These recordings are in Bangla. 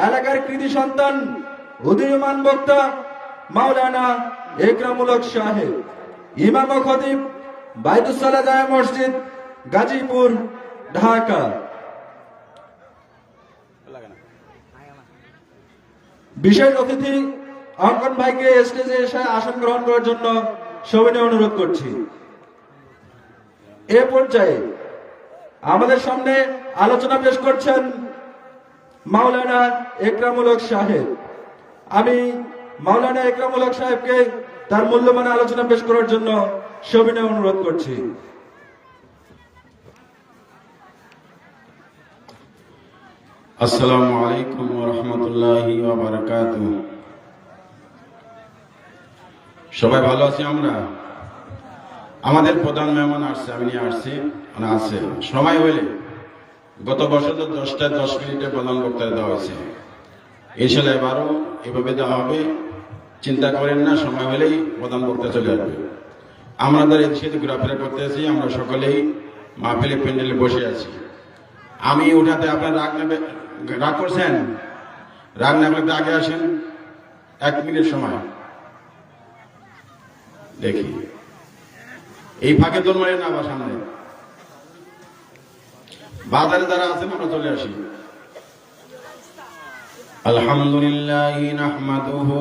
এলাকার কৃতি সন্তান উদীয়মান বক্তা মাওলানা একরামুল হক সাহেব, ইমাম ও খতিব বাইতুস সালাহ জামে মসজিদ, গাজীপুর, ঢাকা। বিশেষ অতিথি অঙ্কন ভাইকে স্টেজে এসে আসন গ্রহণ করার জন্য সবিনয় অনুরোধ করছি। এ পর্যায়ে আমাদের সামনে আলোচনা পেশ করছেন মাওলানা একরামুল হক সাহেব। আমি মাওলানা একরামুল হক সাহেবকে তার মূল্যবান আলোচনা পেশ করার জন্য সবিনয় অনুরোধ করছি। আসসালামু আলাইকুম ওয়া রাহমাতুল্লাহি ওয়া বারাকাতুহু। সবাই ভালো আছি আমরা? আমাদের প্রধান মেহমান আসছে, আমি নিয়ে আসছি, মানে আছে সময় হইলে। গত বছর তো 10টায় 10 মিনিটে প্রধান বক্তা দেওয়া হয়েছে, ইনশাআল্লাহ এবারও এভাবে দেওয়া হবে। চিন্তা করেন না, সময় হলেই প্রধান বক্তা চলে আসবে। আমাদের এর সাথে ঘোরাফেরা করতে আছি, আমরা সকলেই মাহফিলে প্যান্ডেলে বসে আছি। আমি উঠাতে আপনার রাগ করছেন? রাগ না করলে আগে আসেন, 1 মিনিট সময় দেখি। এই ফাঁকে তোর মারে না, আবার সামনে বাজারে যারা আছেন আমরা চলে আসি। আলহামদুলিল্লাহ নাহমাদুহু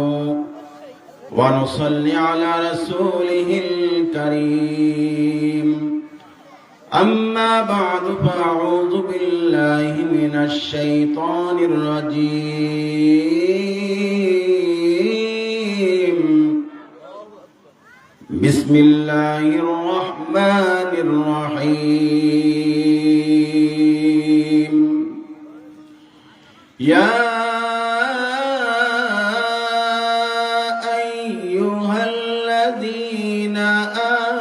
ওয়া নুসাল্লি আলা রাসূলিহিল কারীম। أما بعد فأعوذ بالله من الشيطان الرجيم. بسم الله الرحمن الرحيم. يا أيها الذين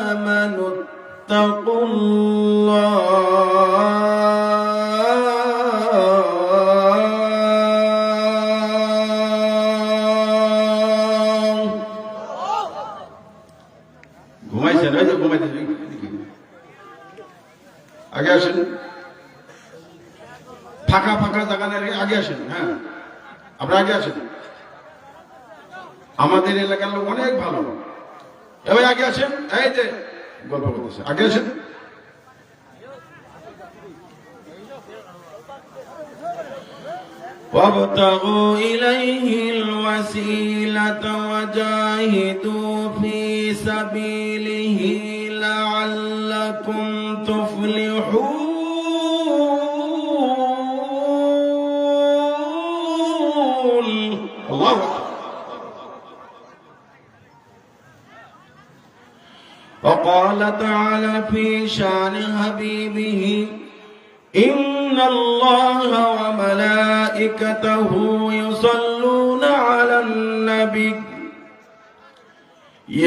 آمنوا اتقوا আগে আসেন, ফাঁকা ফাঁকা জায়গা আগে আসেন। হ্যাঁ, আপনারা আগে আসেন, আমাদের এলাকার লোক অনেক ভালো। এবার আগে আসেন, এই যে গল্প করতেছে, আগে আসেন। وابتغوا إليه الوسيلة وجاهدوا في سبيله لعلكم تفلحون. الله أكبر. وقال تعالى في شان حبيبه إن الله وملائكته يصلون على النبي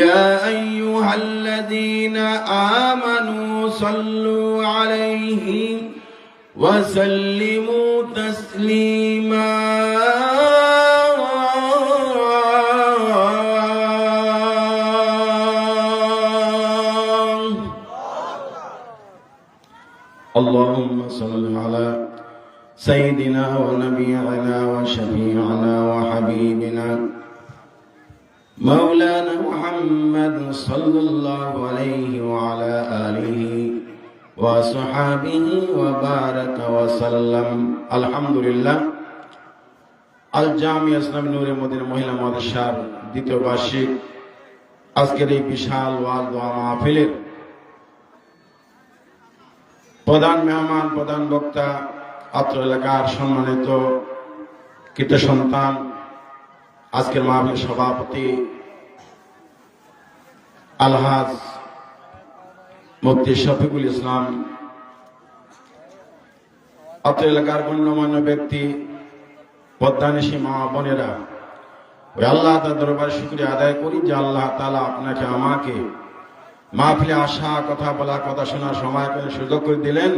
يا أيها الذين آمنوا صلوا عليه وسلموا تسليما. اللهم صل على سيدنا ونبينا وشفيعنا وحبيبنا مولانا محمد صلى الله عليه وعلى آله وصحابه وبارك وسلم. الحمد لله. আল জামিয়া ইসলামী নূরে মদিনা মহিলা মাদ্রাসার দ্বিতীয় বার্ষিক আজকের এই বিশাল ওয়াজ দোয়া মাহফিলের প্রধান মেহমান, প্রধান বক্তা, অত্র এলাকার সম্মানিত কৃত সন্তান, আজকের মাহফিলের সভাপতি আলহাজ মুফতি শফিকুল ইসলাম, অত্র এলাকার গণ্যমান্য ব্যক্তি, পদ্মানিশী মা বোনেরা, ওই আল্লাহ তাআলার দরবারে শুকরিয়া আদায় করি যে আল্লাহ তাআলা আপনাকে আমাকে মাহফিলে আসা, কথা বলা, কথা শোনার সময় করে সুযোগ করে দিলেন।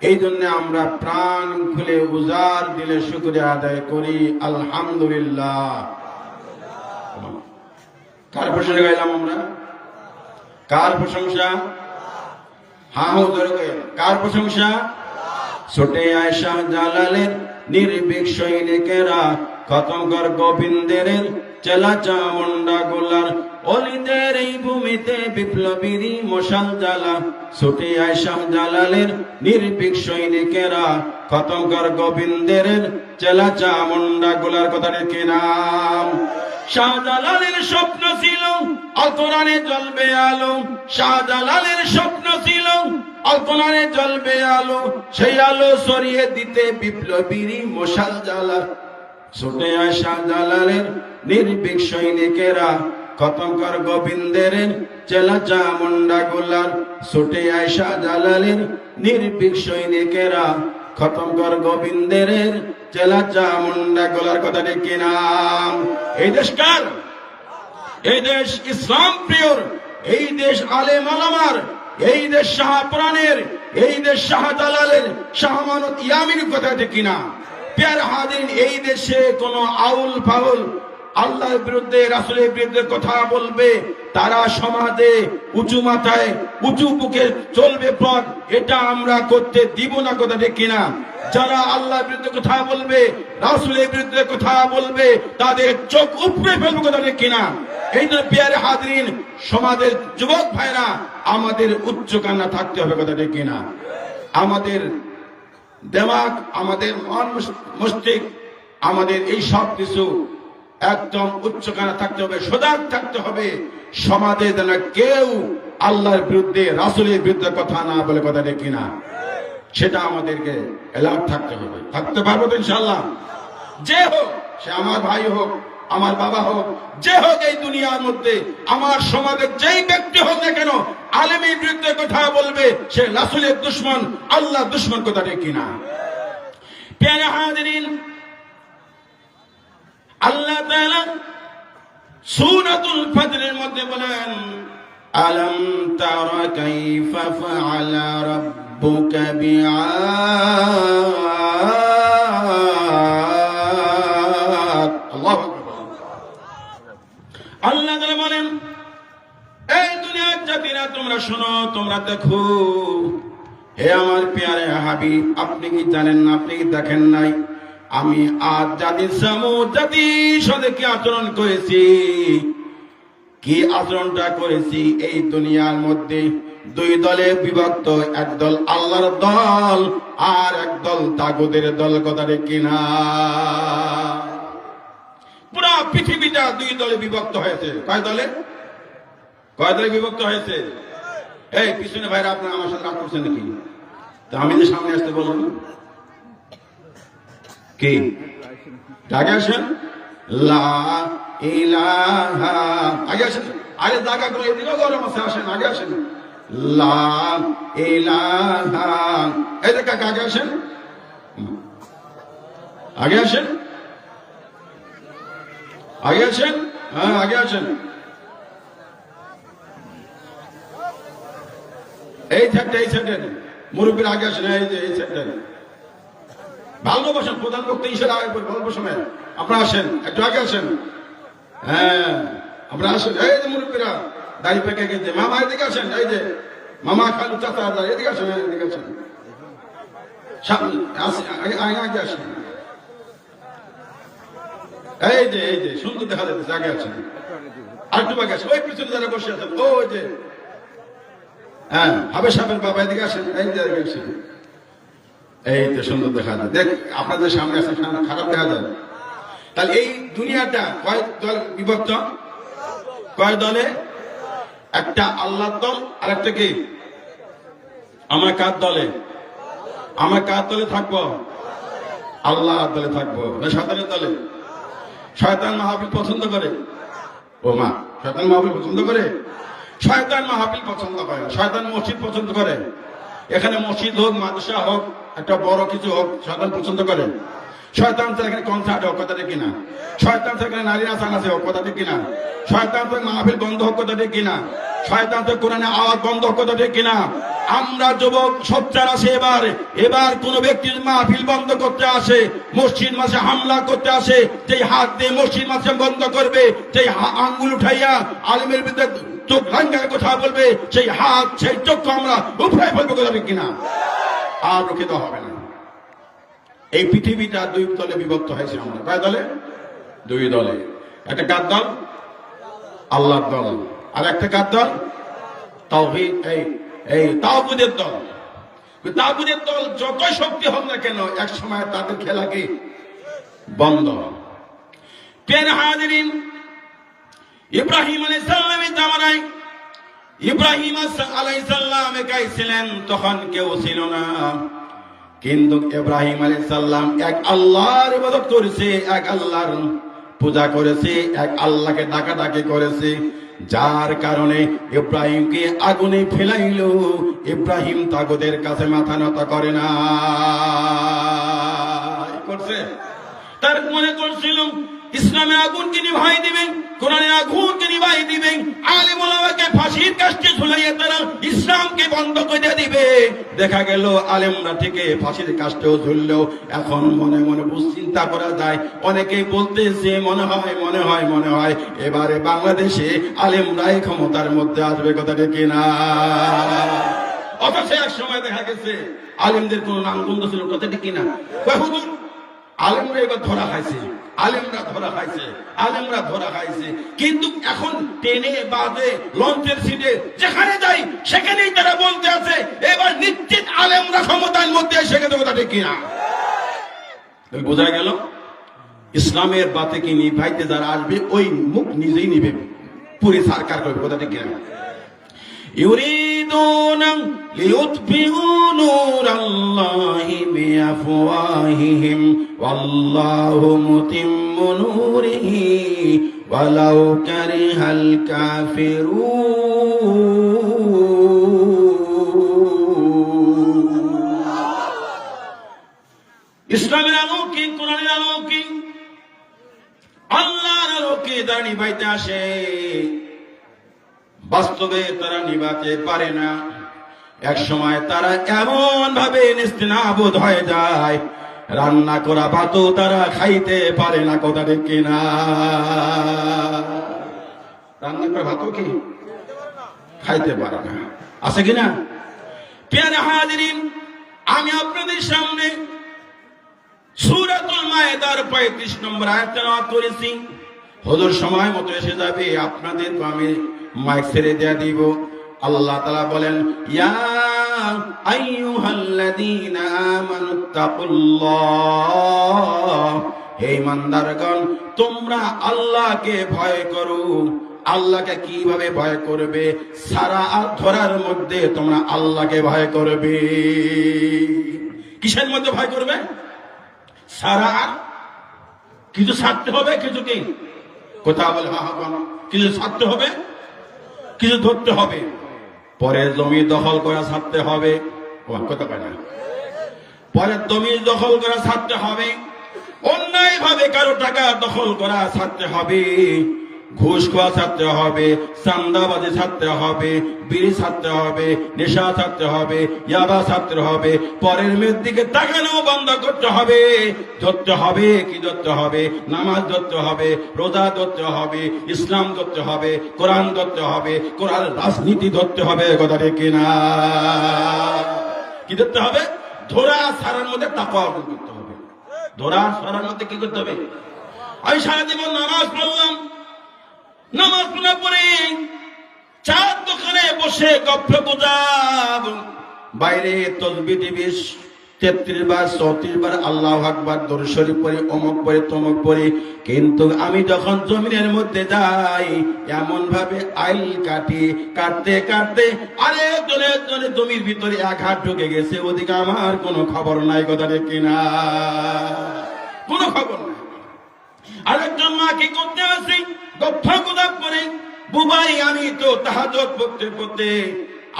এই জন্য আমরা প্রাণ খুলে উজাড় দিলে শুকরিয়া আদায় করি, আলহামদুলিল্লাহ। কার প্রশংসা গাইলাম আমরা? কার প্রশংসা? হা হো ধরে গাইলাম। কার প্রশংসা? ছোটে আয়েশা জালালের নির্ভীক সৈনিকেরা খতম কর গোবিন্দের চেলা চামুন্ডা গোলার অলিদের এই ভূমিতে বিপ্লবীরই মশাল জ্বালা ছুটে আয় শাহজালালের নির্ভীক সৈনিকেরা খতম কর গোবিন্দের চেলা চামুন্ডা গোলার কথা কি নাম শাহজালালের স্বপ্ন ছিল আল কোরআনে জ্বলবে আলো শাহজালালের স্বপ্ন ছিল আল কোরআনে জ্বলবে আলো সেই আলো সরিয়ে দিতে বিপ্লবীরই মশাল জ্বালা ছুটে আয় শাহজালালের নির্ভীক সৈনিকেরা খতম কর গোবিন্দের চেলা চামুন্ডা গোলার ছুটে আয় শাহজালালের নির্ভীক সৈনিকেরা খতম কর গোবিন্দের চেলা চামুন্ডা গোলার কথা কি নাম এই দেশ কার এই দেশ ইসলাম প্রিয়র এই দেশ আলেম ওলামার এই দেশ শাহপুরানের এই দেশ শাহজালালের শাহমানত ইয়ামিন কথা কি না প্যার হাদিন এই দেশে কোন আউল ফাউল আল্লাহর বিরুদ্ধে রাসূলের বিরুদ্ধে কথা বলবে তারা সমাজে উঁচু মাথায় উঁচু বুকে চলবে পথ এটা আমরা করতে দিব না কথা ঠিক কিনা যারা আল্লাহর বিরুদ্ধে কথা বলবে রাসূলের বিরুদ্ধে কথা বলবে তাদের চোখ উপড়ে ফেলবে কথা ঠিক কিনা এই জন্য প্যারে হাদিন সমাজের যুবক ভাইরা আমাদের উচ্চ কান্না থাকতে হবে কথা ঠিক কিনা আমাদের দিমাগ আমাদের মন মস্তিষ্ক আমাদের এই সব কিছু একদম উচ্চকানা থাকতে হবে সজাগ থাকতে হবে সমাজে যেন কেউ আল্লাহর বিরুদ্ধে রাসূলের বিরুদ্ধে কথা না বলে কথা ঠিক কিনা সেটা আমাদেরকে এলার্ট থাকতে হবে থাকতে পারবো তো ইনশাআল্লাহ যে হোক সে আমার ভাই হোক আমার বাবা হোক যে হোক এই দুনিয়ার মধ্যে আমার সমাজের যেই ব্যক্তি হোক না কেন আলেমের বিরুদ্ধে কথা বলবে সে রাসূলের দুশমন আল্লাহর দুশমন কথা ঠিক কিনা প্যারে হাজিরিন আল্লাহ তাআলা সূরাতুল ফাজরের মধ্যে বলেন আলাম তারা কাইফা ফাআলা রাব্বুকা বিআদ আল্লাহু আকবার আল্লাহ তাআলা বলেন এই দুনিয়ার জাতিরা তোমরা শোনো তোমরা দেখো হে আমার প্যারে হাবিব আপনি কি জানেন না আপনি কি দেখেন নাই আমি আজ জাতি সামুদ জাতির সাথে কি আচরণ করেছি কি আচরণটা করেছি এই দুনিয়ার মধ্যে দুই দলে বিভক্ত একদল আল্লাহর দল আর একদল তাগুতের দল কথা কিনা পুরা পৃথিবীটা দুই দলে বিভক্ত হয়েছে কয় দলে বিভক্ত হয়েছে এই পিছনে ভাইরা আপনারা আমার সাথে রাগ করছেন নাকি তা আমি যে সামনে আসতে বললাম কি আগে আসেন লা ইলাহা আগে আসেন আরে জায়গা গুলো এদিকেও গরম আছে আসেন আগে আসেন লা ইলাহা এই যে কাকা আগে আসেন আগে আসেন হ্যাঁ আগে আসেন এই সাইডে মুরব্বীর আগে আসেন এই যে এই সাইডে ভালো বসেন প্রধান বক্তা হিসেবে আগে গল্প সময় আপনারা আসেন একটু আগে আসেন হ্যাঁ আপনারা আসেন এই যে মুরব্বীরা দাড়ি পেকে গেছে মামা এদিকে আসেন এই যে মামা খালু চাচা এদিকে আসেন এদিকে আসেন আগে আসেন এই যে সুন্দর দেখা যাচ্ছে আগে আসেন আরেকটু আগে আসেন ওই পিছনে যারা বসে আছেন ওই যে হ্যাঁ হাবেশ সাহেবের বাবা এদিকে আসেন এই যে এদিকে আসেন এই তো সুন্দর দেখা যায় দেখ আপনাদের সামনে আছে খারাপ দেখা যায় তাহলে এই দুনিয়াটা কয় দল বিভক্ত কয় দলে একটা আল্লাহর দল আর একটা কি আমার কার দলে থাকবো আল্লাহর দলে থাকবো না শয়তানের দলে শয়তান মাহফিল পছন্দ করে ও মা শয়তান মাহফিল পছন্দ করে শয়তান মাহফিল পছন্দ করে শয়তান মসজিদ পছন্দ করে এখানে মসজিদ হোক মাদ্রাসা হোক একটা বড় কিছু হোক শয়তান পছন্দ করে শয়তান তো এখানে কনসার্ট হোক কথা ঠিক কিনা শয়তান তো এখানে নারী নাচান আছে হোক কথা ঠিক কিনা শয়তান তো মাহফিল বন্ধ হোক কথা ঠিক কিনা শয়তান তো কোরআনে আওয়াজ বন্ধ হোক কথা ঠিক কিনা আমরা যুবক সোচ্চার আছে এবার কোন ব্যক্তি মাহফিল বন্ধ করতে আসে মসজিদ মাসে হামলা করতে আসে যেই হাত দিয়ে মসজিদ মাসে বন্ধ করবে যেই আঙ্গুল উঠাইয়া আলিমের বিরুদ্ধে চোখ ভাঙ্গায় কথা বলবে সেই হাত সেই চোখ আমরা উপরে ফেলবো কথা ঠিক কিনা আর রুখে দেওয়া হবে না এই পৃথিবীটা দুই দলে বিভক্ত হয়েছে। আমরা কয় দলে? দুই দলে। একটা কার দল? আল্লাহর দল। আর একটা কার দল? তাওহীদ, এই তাওহীদের দল। তাওহীদের দল যতই শক্তি হোক না কেন, এক সময় তাদের খেলা কি বন্ধ। প্রিয় হাজিরিন, ইব্রাহিম আলাইহিস সালামের জামানায় ইব্রাহিম আলাইহিস সালাম একাই ছিলেন, তখন কেউ ছিল না। কিন্তু ইব্রাহিম আলাইহিস সালাম এক আল্লাহর ইবাদত করেছে, এক আল্লাহর পূজা করেছে, এক আল্লাহকে ডাকাডাকি করেছে, যার কারণে ইব্রাহিমকে আগুনে ফেলাইল। ইব্রাহিম তাগুতের কাছে মাথা নত করে না করছে। তার মনে করছিল ইসলামের আগুনকে নিভাই দিবেন, কোরআনের আগুনকে নিভাই দিবেন, আলেম ওলামাকে ফাঁসির কাস্টে ঝুলাইয়া তারা ইসলামকে বন্ধ করে দিবে। দেখা গেল আলেমরা থেকে ফাঁসির কাস্টেও ঝুললেও এখন মনে মনে চিন্তা করা যায়, অনেকেই বলতেছে মনে হয় এবারে বাংলাদেশে আলেমরাই ক্ষমতার মধ্যে আসবে, কথাটা কিনা? অথচ এক সময় দেখা গেছে আলেমদের কোন নাম গন্ধ ছিল, কথাটা কিনা? হুজুর আলেমরা এবার ধরা খাইছে, আলেমরা ধরা খাইছে। কিন্তু এখন ট্রেনে বাসে লঞ্চের সিটে যেখানে যাই সেখানেই তারা বলতে আছে এবার নিশ্চিত আলেমরা ক্ষমতার মধ্যে এসে গেছে, কথাটা কিনা? বোঝা গেল ইসলামের বাতে কি নিভাইতে যারা আসবে ওই মুখ নিজেই নিবে, পুরি সরকার করবে, কথাটা কিনা? يريدون ليطفئوا نور الله بأفواههم والله متم نوره ولو كره الكافرون। ইসলামের আলোকে, কোরআনের আলোকে, আল্লাহর আলোকে যারা নিভাইতে আসে, বাস্তবে তারা নিভাতে পারে না। এক সময় তারা এমন ভাবে নিস্তেনাবুদ হয়ে যায়, রান্না করা ভাতও তারা খাইতে পারে না, কথাটা কিনা? রান্না করা ভাতও কি খাইতে পারে না, আছে কিনা? প্রিয় হাজিরিন, আমি আপনাদের সামনে সূরাতুল মায়েদার 35 নম্বর আয়াত তেলাওয়াত করেছি। হুজুর সময় মতো এসে যাবে, আপনাদের তো আমি মাইক ছেড়ে দেয়া দিব। আল্লাহ তাআলা বলেন, ইয়া আইয়ুহাল্লাযীনা আমানুত্তাকুল্লাহ, হে ঈমানদারগণ তোমরা আল্লাহকে ভয় করো। আল্লাহকে কিভাবে ভয় করবে? সারা আর ধরার মধ্যে তোমরা আল্লাহকে ভয় করবে। কিসের মধ্যে ভয় করবে? সারা আর কিছু ছাড়তে হবে, কিছু কি কথা বলে কিছু ছাড়তে হবে, কিছু ধরতে হবে, পরে জমি দখল করা ছাড়তে হবে, কথা পায় না, পরে জমি দখল করা ছাড়তে হবে, অন্যায় ভাবে কারো টাকা দখল করা ছাড়তে হবে, ঘুষ খাওয়া ছাড়তে হবে, চাঁদাবাজি ছাড়তে হবে, বিড়ি ছাড়তে হবে, নেশা ছাড়তে হবে, ইয়াবা ছাড়তে হবে, পরের মেয়ের দিকে তাকানো বন্ধ করতে হবে। ধরতে হবে কি ধরতে হবে? নামাজ ধরতে হবে, রোজা ধরতে হবে, ইসলাম ধরতে হবে, কোরআন ধরতে হবে, কোরআন রাজনীতি ধরতে হবে, কথাটা কিনা? কি ধরতে হবে? ধরা ছাড়ার মধ্যে তাকওয়া অর্জন করতে হবে। ধরা ছাড়ার মধ্যে কি করতে হবে? আমি সারা জীবন নামাজ পড়লাম, নামাজ পড়ার পরে চার দোকানে বসে গপ্প গুজব, বাইরে তসবিহ দিবি 33 বার 34 বার আল্লাহু আকবার দরুদ শরীফ পড়ে, অমুক পড়ে, তমুক পড়ে, কিন্তু আমি যখন জমিনের মধ্যে যাই এমন ভাবে আইল কাটতে আরেকজনের জমির ভিতরে এক হাত ঢুকে গেছে, ওদিকে আমার কোনো খবর নাই, কথাটা কিনা? কোনো খবর নাই। আরেকজন মা কি করতে আসে গপ্পা গুজব করে, বুবাই আমি তো তাহাজ্জুদ পড়তে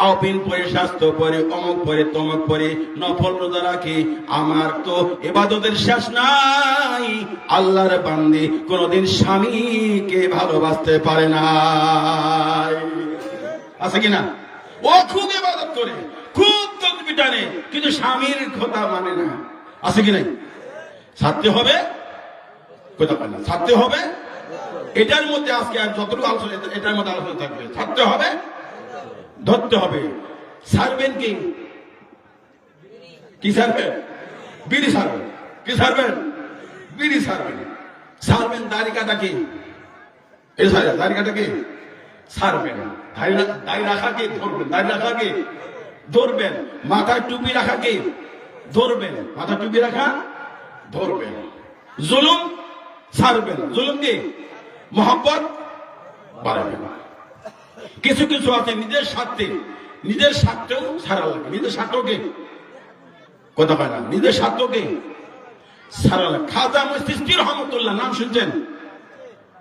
আওপিন পরে, স্বাস্থ্য পরে, অমুক পরে, তমুক পরে, নফল রোজা রাখি, আমার তো ইবাদতের শেষ নাই। আল্লাহর বান্দি কোনদিন স্বামীকে ভালোবাসতে পারে না, আছে কিনা? ও খুব ইবাদত করে, খুব তাসবিহ টানে, কিন্তু স্বামীর কথা মানে না, আছে কি নাই? ছাড়তে হবে, কথা পায় না, ছাড়তে হবে। এটার মধ্যে আজকে আর যতটুকু আলোচনা, এটার মধ্যে আলোচনা থাকবে। ছাড়তে হবে, ধরতে হবে। ছাড়বেন কি? কি ছাড়বে? বিড়ি ছাড়বে, কি ছাড়বেন? বিড়ি ছাড়বেন। ছাড়বেন দাড়ি কাটা কি? এই দাড়ি কাটা কি? ছাড়বেন। দাড়ি রাখা কি? ধরবেন। দাড়ি রাখা কি? ধরবেন। মাথায় টুপি রাখা কি? ধরবেন। মাথায় টুপি রাখা ধরবেন। জুলুম ছাড়বেন। জুলুম কি? মোহাব্বত বাড়াবেন। কিছু কিছু আছে নিজের স্বার্থেও ছাড়া লাগে। নিজের স্বার্থকে কথা পায় না, নিজের স্বার্থকে ছাড়া লাগে। খাজা চিশতি রহমতুল্লাহ নাম শুনছেন?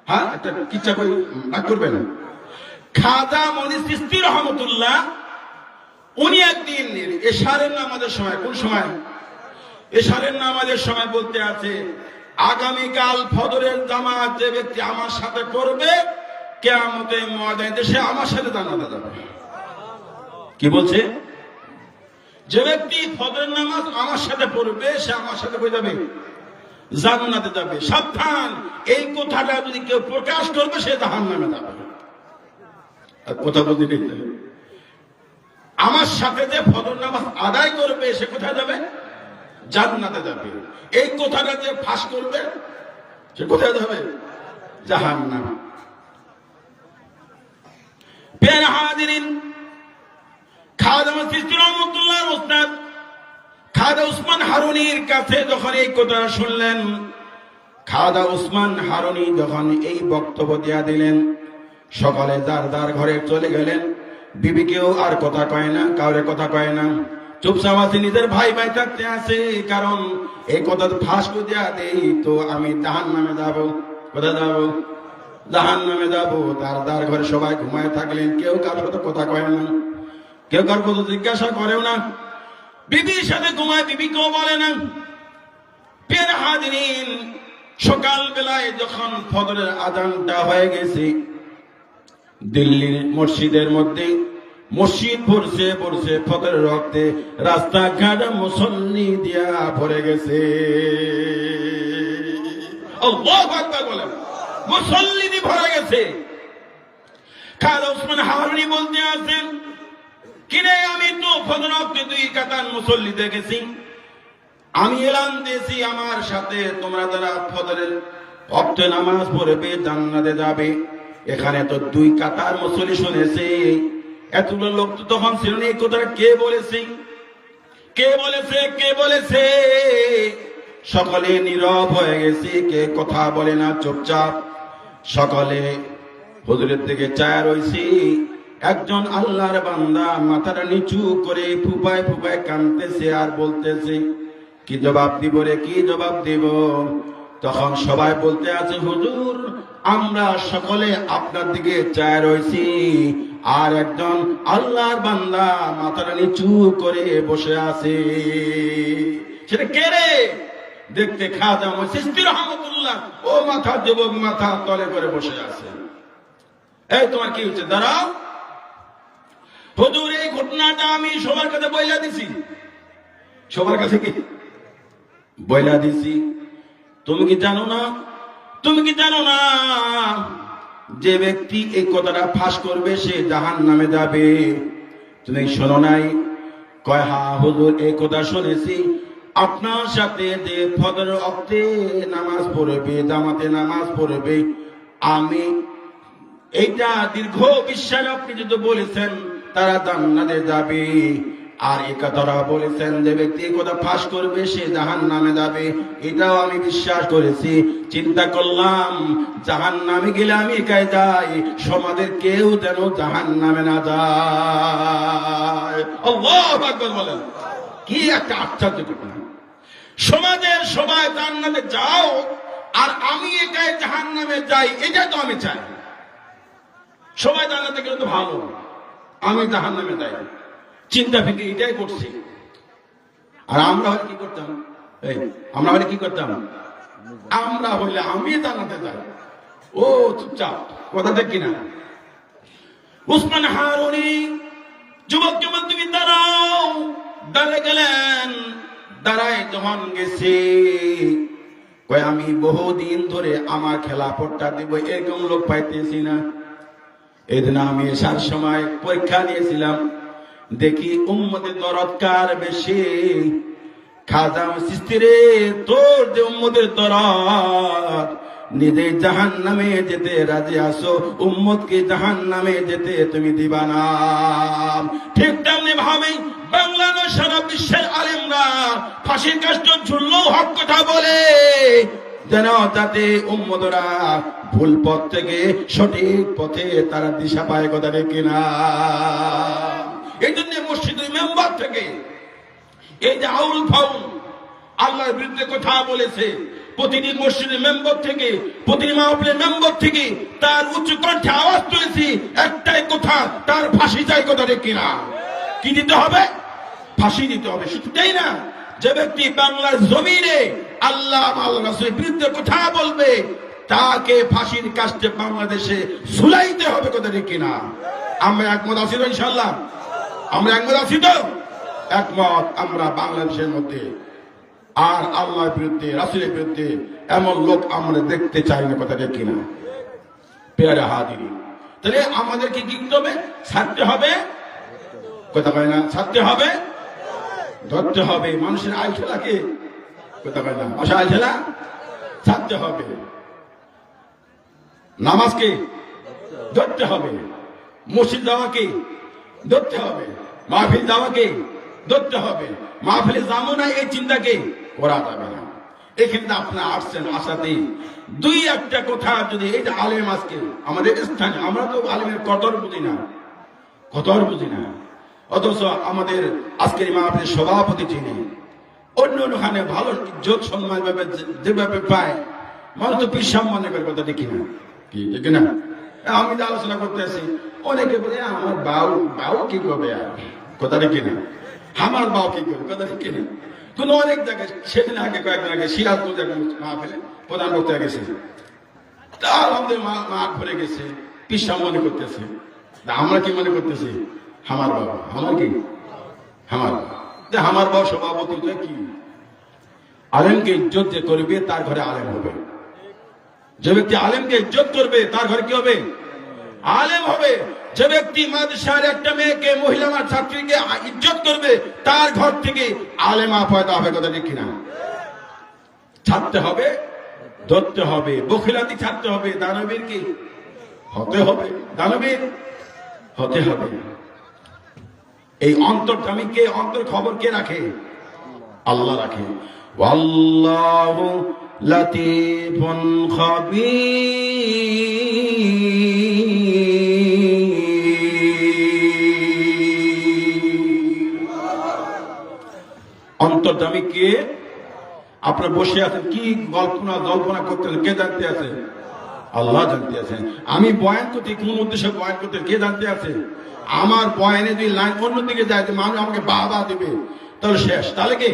হ্যাঁ, একটা কিচ্ছা করে ভাগ করবেন। খাজা চিশতি রহমতুল্লাহ উনি একদিন এশারের নামাজের সময়, কোন সময়? এশারের নামাজের সময় বলতে আছে, আগামীকাল ফজরের জামাত যে ব্যক্তি আমার সাথে করবে, কিয়ামতে ময়দানে সে আমার সাথে জান্নাতে যাবে। কি বলছে? যে ব্যক্তি ফজরের নামাজ আমার সাথে পড়বে সে আমার সাথে হয়ে যাবে, জান্নাতে যাবে। সাবধান, এই কথাটা যদি কেউ প্রকাশ করবে সে জাহান্নামে যাবে। আর কথা বলতে আমার সাথে যে ফজর নামাজ আদায় করবে সে কোথায় যাবে? জান্নাতে যাবে। এই কথাটা যে ফাঁস করবে সে কোথায় যাবে? জাহান্নাম। প্রিয় হাজিরিন, খাজা চিশতি রহমাতুল্লাহর উস্তাদ খাজা উসমান হারুনির কাছে যখন এই কথা শুনলেন, খাজা উসমান হারুনি যখন এই বক্তব্য দিয়া দিলেন, সকালে যার যার ঘরে চলে গেলেন। বিবিকেও আর কথা কয় না, কাউরে কথা কয় না, চুপচাপ আছে। নিজের ভাই ভাই থাকতে আছে, কারণ এই কথা ফাঁস করে দেয়া দেই তো আমি জাহান্নামে যাব। কোথায় যাব? জাহান্নামে যাব। তার ঘরে সবাই ঘুমায় থাকলেন, কেউ কারোর সাথে কথা কয় না, কেউ কার কথা জিজ্ঞাসা করেও না। বিবির সাথে ঘুমায়, বিবিকেও বলে না। প্রিয় হাজিরিন, সকাল বেলায় যখন ফজরের আযানটা হয়ে গেছে, দিল্লির মসজিদের মধ্যে মসজিদ ভরছে ফজরের রক্তে, রাস্তাঘাট মুসল্লি দিয়া ভরে গেছে। আল্লাহু আকবার বলেন। মুসল্লি দিয়ে ভরে গেছে। খাজা উসমান হারুনি বলতে আছেন, কিরে আমি তো ফজর রক্তে 2 কাতার মুসল্লি দেখেছি, আমি এলান দিয়েছি আমার সাথে তোমরা যারা ফজরের রক্তে নামাজ পড়বে জান্নাতে যাবে। এখানে তো 2 কাতার মুসল্লি শুনেছে, এতগুলো লোক তো তখন ছিল না। এই কথাটা কে বলেছে? কে বলেছে? সকলে নীরব হয়ে গেছে, কে কথা বলে না, চুপচাপ। সকলে হুজুরের দিকে চায়া রইছে। একজন আল্লাহর বান্দা মাথাটা নিচু করে ফুপায় কাঁদতেছে আর বলতেছে, কি জবাব দিব রে, কি জবাব দিব? তখন সবাই বলতে আছে, হুজুর আমরা সকলে আপনার দিকে চায় রয়েছি, আর একজন আল্লাহর বান্দা মাথাটা নিচু করে বসে আছে। সেটা কে রে? দেখতে খাজা চিশতি রহমাতুল্লাহ, ও মাথা যুবক মাথা তলে করে বসে আছে। এই তোমার কি হচ্ছে? দাঁড়াও। হুজুর এই ঘটনাটা আমি সবার কাছে বইলা দিছি। সবার কাছে কি বইলা দিছি? তুমি কি জানো না যে ব্যক্তি এই কথাটা ফাঁস করবে সে জাহান্নামে যাবে? তুমি শোনো নাই? কয় হ্যাঁ হুজুর এই কথা শুনেছি। আপনার সাথে যে ফজর ওয়াক্তে নামাজ পড়বে, জামাতে নামাজ পড়বে, আমি এইটা দীর্ঘ বিশ্বাস আপনি যদি বলেছেন তারা জান্নাতে যাবে। আর এই কথাটা বলেছেন যে ব্যক্তি এই কথা ফাঁস করবে সে জাহান্নামে যাবে, এটাও আমি বিশ্বাস করেছি। চিন্তা করলাম জাহান্নামে গেলে আমি একাই যাই, সমাজের কেউ যেন জাহান্নামে না যায়। আল্লাহু আকবার বলেন। কি একটা আশ্চর্য ঘটনা! সমাজের সবাই জান্নাতে যাও আর আমি একাই জাহান্নামে যাই, এটা তো আমি চাই। সবাই জান্নাতে গেলে তো ভালো, আমি জাহান্নামে যাই। চিন্তা ফিকে এটাই করছি। আর আমরা হলে কি করতাম? আমরা হইলে আমি জান্নাতে যাই। ও চুপচাপ, কথা দেখ কিনা? উসমান হারুনি যুবক তুমি দাঁড়াও। দাঁড়িয়ে গেলেন। দাঁড়ায় যখন গেছি, কয় আমি বহুদিন ধরে আমার খেলাফতটা দিব, এরকম লোক পাইতেছি না। এদিন আমি এসার সময় পরীক্ষা নিয়েছিলাম, দেখি উম্মতের দরদ কার বেশি। খাজা সিস্তিরে তোর যে উম্মতের দরদ, নিজে জাহান্নামে যেতে রাজি আসো, উম্মতকে জাহান্নামে যেতে তুমি দিবা না। ঠিক তেমনি ভাবে বাংলার সারা বিশ্বের আলেমরা ফাঁসির কাষ্ট ঝুললেও হক কথা বলে, যেন যাতে উম্মতরা ভুল পথ থেকে সঠিক পথে তারা দিশা পায়, কথা ঠিক কিনা? এই জন্য মসজিদের মেম্বার থেকে এই যে আউল ফাউল আল্লাহর বিরুদ্ধে কথা বলেছে, প্রতিটি মসজিদের মেম্বার থেকে, প্রতিটি মাহফিলের মেম্বার থেকে তার উচ্চ কণ্ঠে আওয়াজ তুলেছি একটাই কথা, তার ফাঁসি চাই, কথা ঠিক কিনা? কি দিতে হবে? ফাঁসি দিতে হবে। শুধুই না, যে ব্যক্তি বাংলার জমিনে আল্লাহ আল্লাহ রাসূলের বিরুদ্ধে কথা বলবে তাকে ফাঁসির কাস্টে বাংলাদেশে ঝুলাইতে হবে, কথা ঠিক কিনা? আমরা একমত আছি তো ইনশাআল্লাহ? আমরা একমত আছি তো? একমত। আমরা বাংলাদেশের মধ্যে আর আল্লাহর বিরুদ্ধে রাসূলের বিরুদ্ধে এমন লোক আমরা দেখতে চাই না, কথা ঠিক কিনা? পেয়ারা হাজিরি, তাহলে আমাদেরকে কি করতে হবে? ছাড়তে হবে, কথা কয় না? ছাড়তে হবে, ধরতে হবে। মানুষের আইল খেলাকে, কথা কয় না? আশা আইল খেলা ছাড়তে হবে। নামাজকে ধরতে হবে, মসজিদ যাওয়াকে ধরতে হবে, মাহফিল যাওয়াকে ধরতে হবে। মাহফিলে যাবো না এই চিন্তাকে করা যাবে না। এখানে আপনার আসছেন, আসাতে দুই একটা কথা যদি এই যে আলেম আজকে আমাদের স্থানে, আমরা তো আলেমের কদর বুঝি না, কদর বুঝি না, অথচ আমাদের আজকের মাহফিলের সভাপতি চিনি, অন্য ওখানে ভালো ইজ্জত সম্মান যেভাবে পায়, মানুষ তো পীর সম্মান করে, কথা দেখি না? কি ঠিক না? আমি যে আলোচনা করতে আসি, অনেকে বলে আমার বাউ কি করবে, আর কথা দেখি না? আমার বাউ কি করবে, কথা দেখি না? কোন অনেক জায়গায়, সেদিন আগে কয়েকদিন আগে সিরাজগঞ্জ মাহফিলে প্রধান বক্তা গেছে, তার আমাদের মাঠ ভরে গেছে, পীর সম্মান করতেছে। আমরা কি মনে করতেছি? আমার বাবা, আমার কি আমার বাবা সভাপতি কি? আলেমকে ইজ্জত যে করবে তার ঘরে আলেম হবে। যে ব্যক্তি আলেমকে ইজ্জত করবে তার ঘরে কি হবে? আলেম হবে। যে ব্যক্তি মাদ্রাসার একটা মেয়েকে, মহিলা ছাত্রীকে ইজ্জত করবে তার ঘর থেকে আলেমা পয়দা হবে, কথা ঠিক কিনা? ছাড়তে হবে, ধরতে হবে, বখিলাতি ছাড়তে হবে, দানবীর কি হতে হবে? দানবীর হতে হবে। এই অন্তর্জামী কে? অন্তর খবর কে রাখে? আল্লাহ রাখে। ওয়াল্লাহু লাতীফুন খাবীর। অন্তর্জামী কে? আপনারা বসে আছেন, কি জল্পনা করতেন, কে জানতে আছে? আল্লাহ জানতে আছেন। আমি বয়ান করতে, কোন উদ্দেশ্যে বয়ান করতে, কে জানতে আছে? আমার বয়ানে যদি লাইন অন্যদিকে যায়, মানুষ আমাকে বাহবা দেবে, তাহলে শেষ। তাহলে কি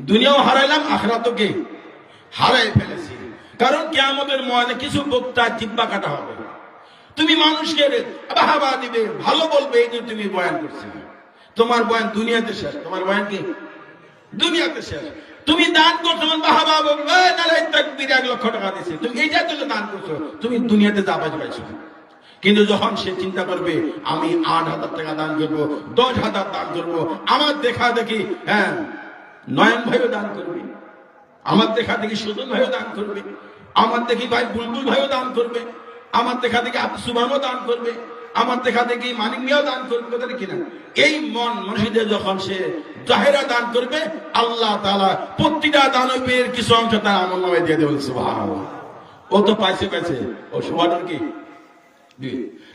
দুনিয়াও হারাইলাম, আখিরাতও কি হারাই ফেলেছি। কারণ কিয়ামতের ময়দানে কিছু বক্তা জিব্বা কাটা হবে। তুমি মানুষকে বাহবা দিবে, ভালো বলবে, এই যে তুমি বয়ান করছো, তোমার বয়ান দুনিয়াতে শেষ। তোমার বয়ান কি দুনিয়াতে শেষ। তুমি দান করছো, বাহবা বলবে, নালে তাকবীর 1 লক্ষ টাকা দিছে, তুমি এইটা জন্য দান করছো, তুমি দুনিয়াতে যা পাইছো। কিন্তু যখন সে চিন্তা করবে আমি 8,000 টাকা দান করবো, 10,000 দান করবো, আমার দেখা দেখি নয়ন ভাইও দান করবে, আমার দেখা দেখি সুজন ভাইও দান করবে, আমার দেখি ভাই বুলবুল ভাইও দান করবে, আমার দেখা দেখি আব্দুল সুবহানও দান করবে, আমার দেখা দেখি মানিক মিয়াও দান করবে, কথা কিনা? এই মন মসজিদে যখন সে জাহেরা দান করবে, আল্লাহ তাআলা প্রতিটা দানবের কিছু অংশ তার আমলনামায় দিয়ে দেবেন। সুবহানাল্লাহ। ও তো পাইছে, ও সুবহানার কি?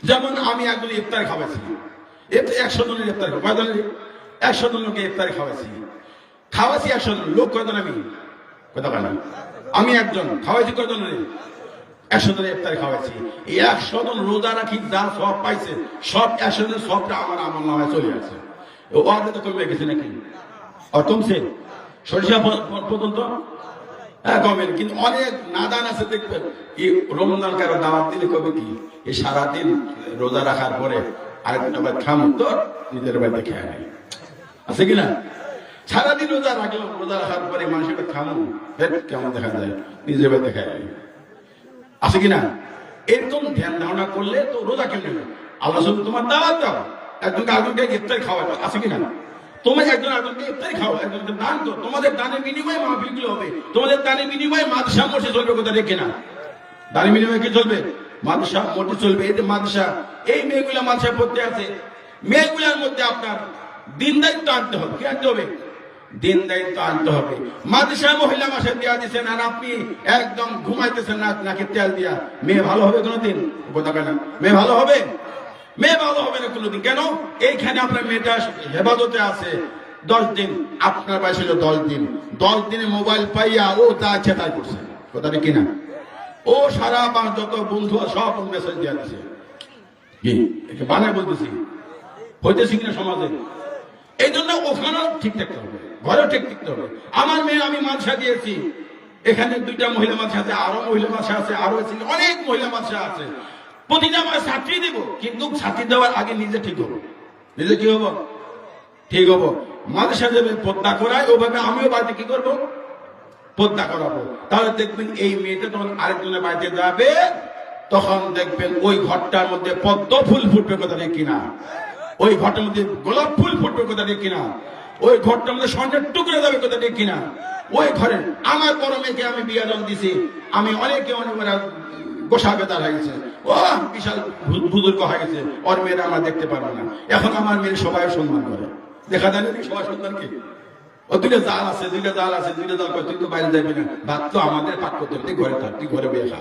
যেমন আমি একজন ইফতার খাওয়াইছি, 100 জনের ইফতার, কয়জনের? 100 জন লোকে ইফতার খাওয়াইছি 100 জন লোক। কয়জন? আমি কথা বলেন, আমি একজন খাওয়াইছি কয়জনের? 100 জনের ইফতার খাওয়াইছি। এই 100 জন রোজা রাখি যা সব পাইছে, সব 100 জনের সবটা আমার আমলনামায় চলে আসে। ও আগে তো কমে গেছে নাকি? আর কমছে সরিষা পর্যন্ত? হ্যাঁ কমেন, কিন্তু অনেক নাদান আছে দেখবেন, এই রমজান কারো দাওয়াত দিলে কবে কি এই সারাদিন রোজা রাখার পরে আরেকটা বার খাম তো নিজের বাড়িতে খেয়ে নেয়, আছে কিনা? সারাদিন রোজা রাখলো, রোজা রাখার পরে মানুষের খামো কেমন দেখা যায়, নিজের বাড়িতে খেয়ে নেয়, আছে কিনা? এরকম ধ্যান ধারণা করলে তো রোজা কেমন? আল্লাহ শুধু তোমার দাওয়াত দাও, একজনকে আরেকজনকে ইফতার খাওয়াবে, আছে কিনা? তোমার একজন আরেকজনকে ইফতারি খাও, একজনকে দান করো, তোমাদের দানের বিনিময়ে মাহফিলগুলো হবে, তোমাদের দানের বিনিময়ে মাদ্রাসা মসজিদ চলবে, কথা রেখে না। দানের বিনিময়ে কি চলবে? মাদ্রাসা মসজিদ চলবে। এই যে মাদ্রাসা, এই মেয়েগুলা মাদ্রাসায় পড়তে আছে, মেয়েগুলার মধ্যে আপনার দিন দায়িত্ব আনতে হবে। কি আনতে হবে? দিন দায়িত্ব আনতে হবে। মাদ্রাসা মহিলা মাসে দেওয়া দিচ্ছেন আর আপনি একদম ঘুমাইতেছেন নাকি তেল দিয়া, মেয়ে ভালো হবে কোনোদিন? কথা কেন মেয়ে ভালো হবে? মেয়ে ভালো হবে না কোনোদিন। কেন? এইখানে আপনার মেয়েটা হেফাজতে আছে 10 দিন, আপনার বয়স হলো 10 দিন, 10 দিনে মোবাইল পাইয়া ও তা আছে তাই করছে, কথাটা কিনা? ও সারা বাস যত বন্ধু সব মেসেজ দিয়ে দিচ্ছে, কি বানায় বলতেছি, হইতেছি কিনা সমাজে। এই জন্য ওখানেও ঠিক থাকতে হবে, ঘরেও ঠিক থাকতে হবে। আমার মেয়ে আমি মাদ্রাসা দিয়েছি, এখানে 2টা মহিলা মাদ্রাসা আছে, আরো মহিলা মাদ্রাসা আছে, আরো অনেক মহিলা মাদ্রাসা আছে। প্রতিটা আমার ছাত্রী দেব, কিন্তু ছাত্রী দেওয়ার আগে নিজে ঠিক হবো। নিজে কি হবো? ঠিক হবো। মাদ্রাসা যাবে পর্দা করায়, ওভাবে আমিও বাড়িতে কি করবো? পর্দা করাবো। তাহলে দেখবেন এই মেয়েটা যখন আরেকজনের বাড়িতে যাবে, তখন দেখবেন ওই ঘরটার মধ্যে পদ্ম ফুল ফুটবে, কথা নেই কিনা? ওই ঘরটার মধ্যে গোলাপ ফুল ফুটবে, কথা নেই কিনা? ওই ঘরটার মধ্যে স্বর্ণের টুকরে যাবে, কথা নেই কিনা? ওই ঘরে আমার বড় মেয়েকে আমি বিয়ে দান দিছি, আমি অনেকে অনেক গোসা বেতার হয়ে গেছে, ও বিশাল বুজুর্গ হয়ে গেছে, ওর মেয়েরা আমরা দেখতে পারবো না। এখন আমার মেয়ে সবাই সম্মান করে, দেখা যায় না সবাই সম্মান কি? ও 2টা জাল আছে, 2টা জাল আছে, 2টা জাল করে তুই তো বাইরে যাবি না, ভাত তো আমাদের পাক করতে হবে, তুই ঘরে থাক, তুই ঘরে বিয়ে খা।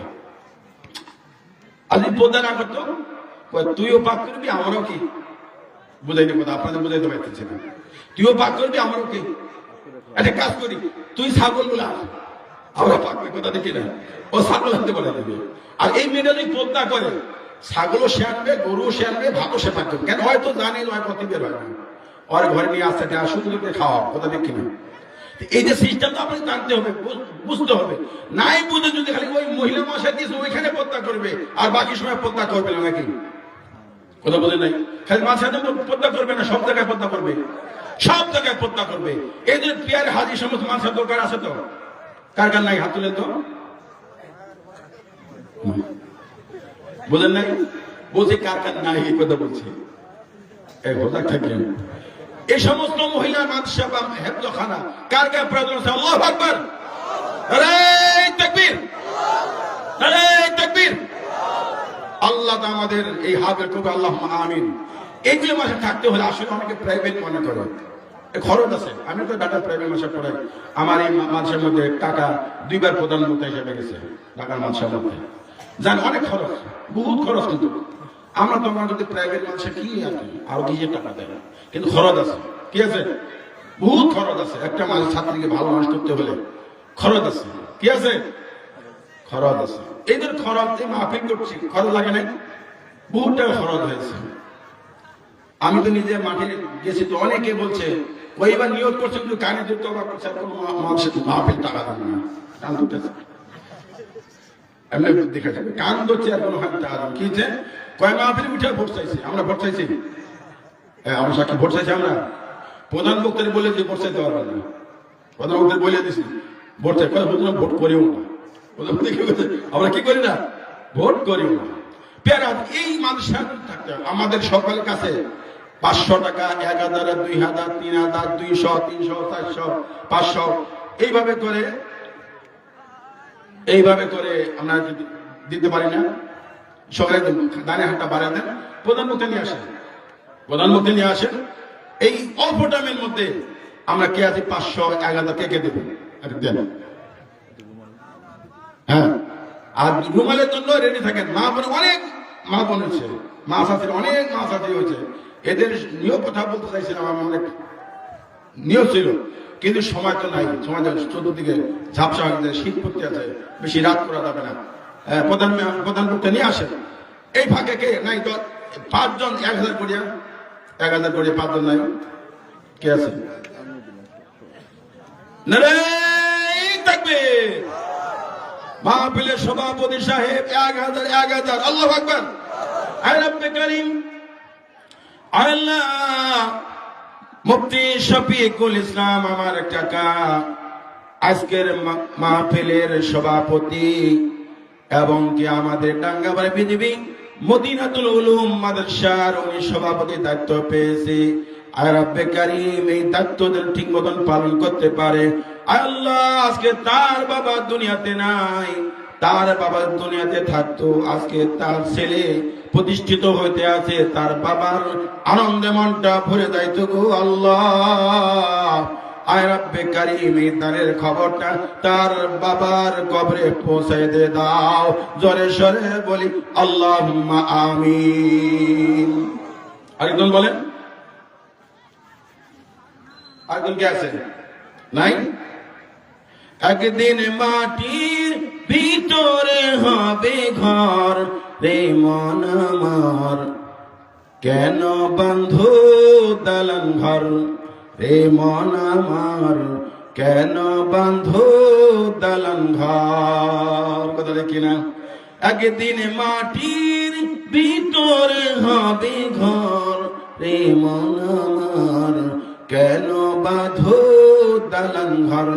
আজ পর্দা না করতো, তুইও পাক করবি আমারও কি? বুঝাইনি কথা, আপনাদের বুঝাইতে পারতেছি না। তুইও পাক করবি আমারও কি? একটা কাজ করি, তুই ছাগল গুলা আমরা পাক করি, কথা দেখি না? ও ছাগল আনতে বলে দেবে। আর এই মেয়েটা যদি পর্দা করে, ছাগলও সে আনবে, গরুও সে আনবে, ভাতও সে পাক করবে। কেন? হয়তো জানি নয় প্রতি বের হয় না, ওর ঘরে নিয়ে আসতে শুধু খাওয়া, কথা দেখি না? এই যে সিস্টেমটা আপনাকে জানতে হবে, বুঝতে হবে। নাই বুঝে যদি খালি ওই মহিলা মশাই দিয়েছে ওইখানে পর্দা করবে আর বাকি সময় পর্দা করবে না, নাকি? কথা বলে নাই, খালি মাঝখানে পর্দা করবে না, সব জায়গায় পর্দা করবে, সব জায়গায় পর্দা করবে। এই যে পিয়ার হাজি সমস্ত মানুষের দরকার আছে তো, কার কার নাই? হাত তুলেন তো। বলেন নাই? বলছি কার কার নাই, এই কথা বলছি। এই কথা থাকে এই সমস্ত মহিলা মাদ্রাসা বা হেফজখানা কার কার প্রয়োজন আছে? আল্লাহু আকবার, আরে তাকবীর, আরে তাকবীর। আল্লাহ আমাদের এই হাবের কবি, আল্লাহুম্মা আমিন। এইগুলো মাসে থাকতে হলে আসলে অনেকে প্রাইভেট মনে করে, খরচ আছে। আমি তো ঢাকা প্রাইভেট মাসে পড়াই, আমার এই মাদ্রাসার মধ্যে টাকা 2বার প্রধানমন্ত্রী হিসেবে গেছে ঢাকার মাদ্রাসার মধ্যে, জান অনেক খরচ, বহুত খরচ। কিন্তু আমরা তো যদি প্রাইভেট মাদ্রাসা কি আরো কিছু টাকা দেয়, কিন্তু খরচ আছে। কি আছে? বহুত খরচ আছে। একটা মানুষ ছাত্রীকে ভালো মানুষ করতে হলে খরচ আছে। কি আছে? খরচ আছে। এদের খরচ মাহফিল করছি, খরচ লাগে নাই? বহুত টাকা খরচ হয়েছে। আমি তো নিজে মাঠে গেছি, তো অনেকে বলছে ওইবার নিয়োগ করছে, কিন্তু কানে যুক্ত করছে, মাহফিল টাকা দেবে না, কান ধরতেছে, এমনি দেখে যাবে কান ধরছে আর কোনো টাকা দেবে। কি হচ্ছে? কয় মাহফিল উঠে ভোট চাইছি, আমরা ভোট চাইছি, আমরা সাক্ষী ভোট চাইছি। আমরা প্রধান বক্তারে বলে যে ভোট চাইতে পারবে না, প্রধান বক্তারে বলে দিছি ভোট চাই, ভোট করিও না। আমরা কি করি না? ভোট করিও না। পেয়ারা এই মাদ্রাসা থাকতে আমাদের সকলের কাছে 500 টাকা, 1000, 2000, 3000, 200, 300, 400, 500 এইভাবে করে আমরা দিতে পারি না? সকালে দানে হাতটা বাড়ায় দেন, প্রধানমন্ত্রী নিয়ে আসেন, প্রধানমন্ত্রী নিয়ে আসেন। এই অল্প টাইমের মধ্যে আমরা কে আছি 500, 1000 কে দেবেন? দেন। হ্যাঁ, আর রুমালের জন্য রেডি থাকেন। মা বোন অনেক মা বোন হয়েছে, মা শাশুড়ি অনেক মা শাশুড়ি হয়েছে। এদের নিয়োগ কথা বলতে চাইছিলাম, আমার অনেক নিয়োগ ছিল, কিন্তু সময় তো নাই। সময় চতুর্দিকে ঝাপসা হয়ে গেছে, শীত পড়তে আছে, বেশি রাত করা যাবে না। প্রধানমন্ত্রী নিয়ে আসেন। এই ফাঁকে কে নাই? তো 5 জন 1000 করিয়া, 1000 করিয়া 5 জন নাই, কে আছে? নারায়ে তাকবীর। মাহফিলের সভাপতি সাহেব 1000, আল্লাহু আকবার। আয় রব্বে করিম, আল্লাহ মুফতি শফিকুল ইসলাম আমার কাকা আজকের মাহফিলের সভাপতি, এবং কি আমাদের টাঙ্গাবাড়ি পৃথিবী মদিনাতুল উলুম মাদ্রাসার উনি সভাপতি দায়িত্ব পেয়েছে। আয় রব্বে কারীম এই দায়িত্ব যেন ঠিক মতন পালন করতে পারে। আয় আল্লাহ, আজকে তার বাবা দুনিয়াতে নাই, তার বাবা দুনিয়াতে থাকতো, আজকে তার ছেলে প্রতিষ্ঠিত হইতে আছে, তার বাবার আনন্দে মনটা ভরে যাইতো গো আল্লাহ। আয় রব্বে কারীম এই দানের খবরটা তার বাবার কবরে পৌঁছায় দে দাও। জোরে সরে বলি আল্লাহুম্মা আমিন। আরেকজন বলেন, আরেকজন কে আছে? নাই? একদিন মাটির ভিতরে হবে ঘর রে মন আমার, কেন বন্ধু দালান ঘর রে মন আমার, কেন বন্ধু দালান ঘর। কথা দেখি না? একদিন মাটির ভিতরে হবে ঘর রে মন আমার, কেন বাঁধো দালান ঘর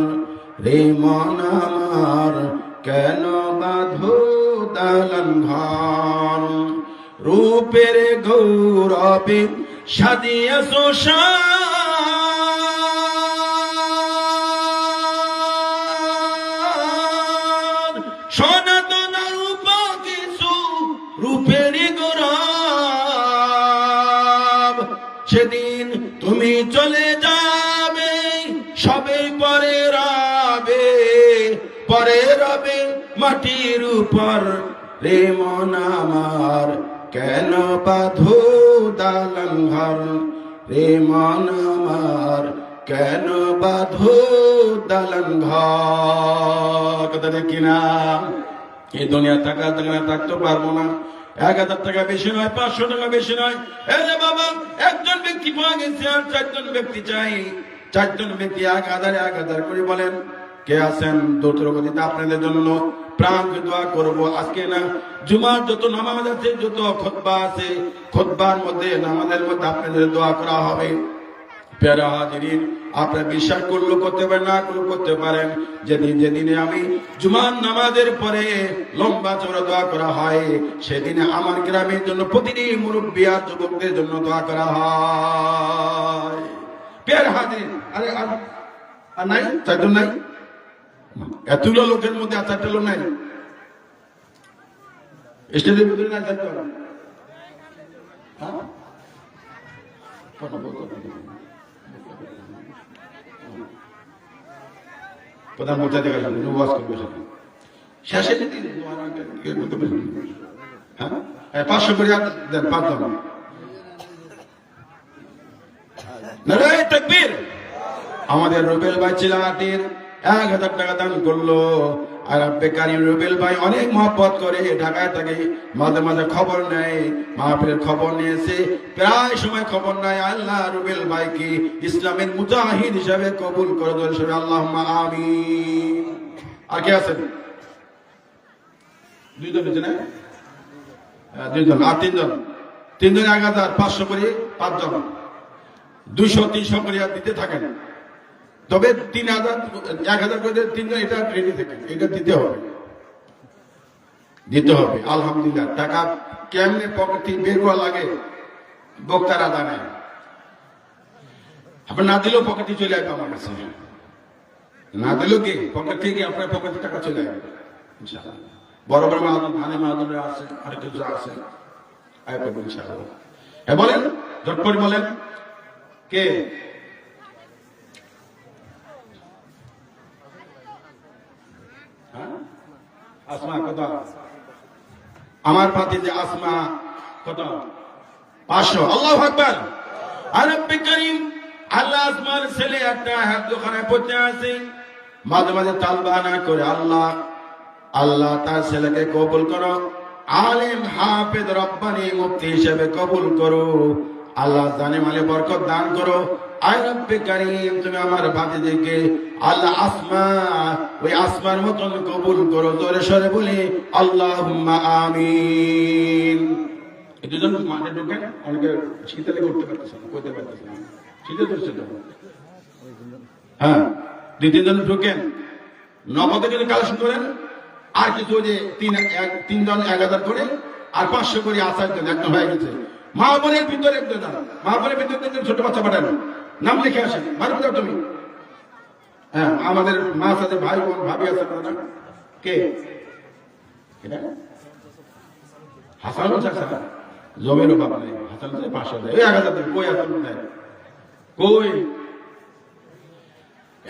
রে মন আমার, কেন বাঁধো দালান ঘর। রূপের গৌরবে সাজিয়েছো সার, সনাতন রূপ কিছু রূপের গৌরব। সেদিন তুমি চলে যাবে, সবে পরে রবে, পরে রবে মাটির উপর রে মন আমার, কেন বাঁধো দালান ঘর রে মন আমার, কেন বাঁধো দালান ঘর। কথা দেখি না? এই দুনিয়া টাকা থাকতে পারবো না। 1000 টাকা বেশি নয়, 500 টাকা বেশি নয়। এলে বাবা, একজন ব্যক্তি পাওয়া গেছে আর 4 জন ব্যক্তি চাই। 4 জন ব্যক্তি 1000 করে বলেন কে আছেন? দ্রুত গতিতে আপনাদের জন্য প্রাণ দোয়া করব। আজকে না জুমার যত নামাজ আছে, যত খুতবা আছে, খুতবার মধ্যে নামাজের মধ্যে আপনাদের দোয়া করা হবে। প্যারা হাজিরিন, আপনারা বিশ্বাস করলেও করতে পারেন, না করলেও করতে পারেন। যেদিনে আমি জুমার নামাজের পরে লম্বা চওড়া দোয়া করা হয়, সেদিনে আমার গ্রামের জন্য প্রতিটি মুরব্বী আর যুবকদের জন্য দোয়া করা হয়। প্যারা হাজিরিন, আরে আর নাই? 4 জন নাই? এতগুলো লোকের মধ্যে আর 4টা লোক নাই? স্টেজের ভিতরে না 4টা? হ্যাঁ, প্রধান মোর্চা দেখা যাবে, ওয়াজ করবে শেষে দিন। হ্যাঁ, 500 করে দেন, 5 জন। নারায়ে তাকবীর। আমাদের রুবেল ভাই চিলাহাটির 1000 টাকা দান করলো। আর রব্বে কারীম রুবেল ভাই অনেক মহব্বত করে, ঢাকায় থাকে, মাঝে মাঝে খবর নেয়, মাহফিলের খবর নিয়েছে, প্রায় সময় খবর নেয়। আল্লাহ রুবেল ভাইকে ইসলামের মুজাহিদ হিসাবে কবুল করে। জোরে আল্লাহুম্মা আমিন। আর কে আছেন? 2 জন আছে না? 2 জন আর 3 জন। 3 জন 1000, 500 করে 5 জন, 200-300 করে দিতে থাকেন। তবে 1000 করে 3 জন, এটা রেডি থেকে এটা দিতে হবে। আলহামদুলিল্লাহ। টাকা কেমনে পকেট থেকে বের করা লাগে বক্তারা জানে। আপনার না দিলেও পকেটে চলে আসবে আমার কাছে, না দিলেও কি পকেট থেকে আপনার পকেটে টাকা চলে আসবে ইনশাআল্লাহ। বড় বড় ধানে মাহাজনরা আছে, আরেক কিছু আছে, ইনশাআল্লাহ। হ্যাঁ বলেন, ঝটপট বলেন কে? আসমা কত? আমার ভাতিজা আসমা কত? 500। আল্লাহু আকবার। আর রব্বে কারীম, আল্লাহ আসমার ছেলে একটা হাতখানায় পড়তে আছে, মাঝে মাঝে তালবানা করে, আল্লাহ আল্লাহ তার ছেলেকে কবুল করো, আলেম হাফেজ রব্বানি মুফতি হিসেবে কবুল করো। আল্লাহ জানে মালে বরকত দান করো। আয় রব্বে কারীম, তুমি আমার ভাতিজিকে আল্লাহ আসমা, ওই আসমার মতন কবুল করো। জোরে সরে বলি আল্লাহুম্মা আমিন। এই 2 জন মাঠে ঢুকে, অনেকে শীতে লেগে উঠতে পারতেছে না, করতে পারতেছে না, শীতে ধরছে তো। হ্যাঁ, 2-3 জন ঢুকেন, নগদে যদি কালেকশন করেন, আর কিছু যে 3 জন 1000 করে, আর 500 করে আসার জন্য একটা হয়ে গেছে। মা বোনের ভিতরে একজন দাঁড়া, মা বোনের ভিতরে একজন ছোট বাচ্চা পাঠানো, নাম লিখে আসেন, মারুফ দাও তুমি। হ্যাঁ, আমাদের মা সাথে ভাই বোন ভাবি আছে না? কে এটা? হাসান চাচা, জমিরও বাবা নেই, হাসান 500 দেয়, 1000 দেয়, কই হাসান দেয়, কই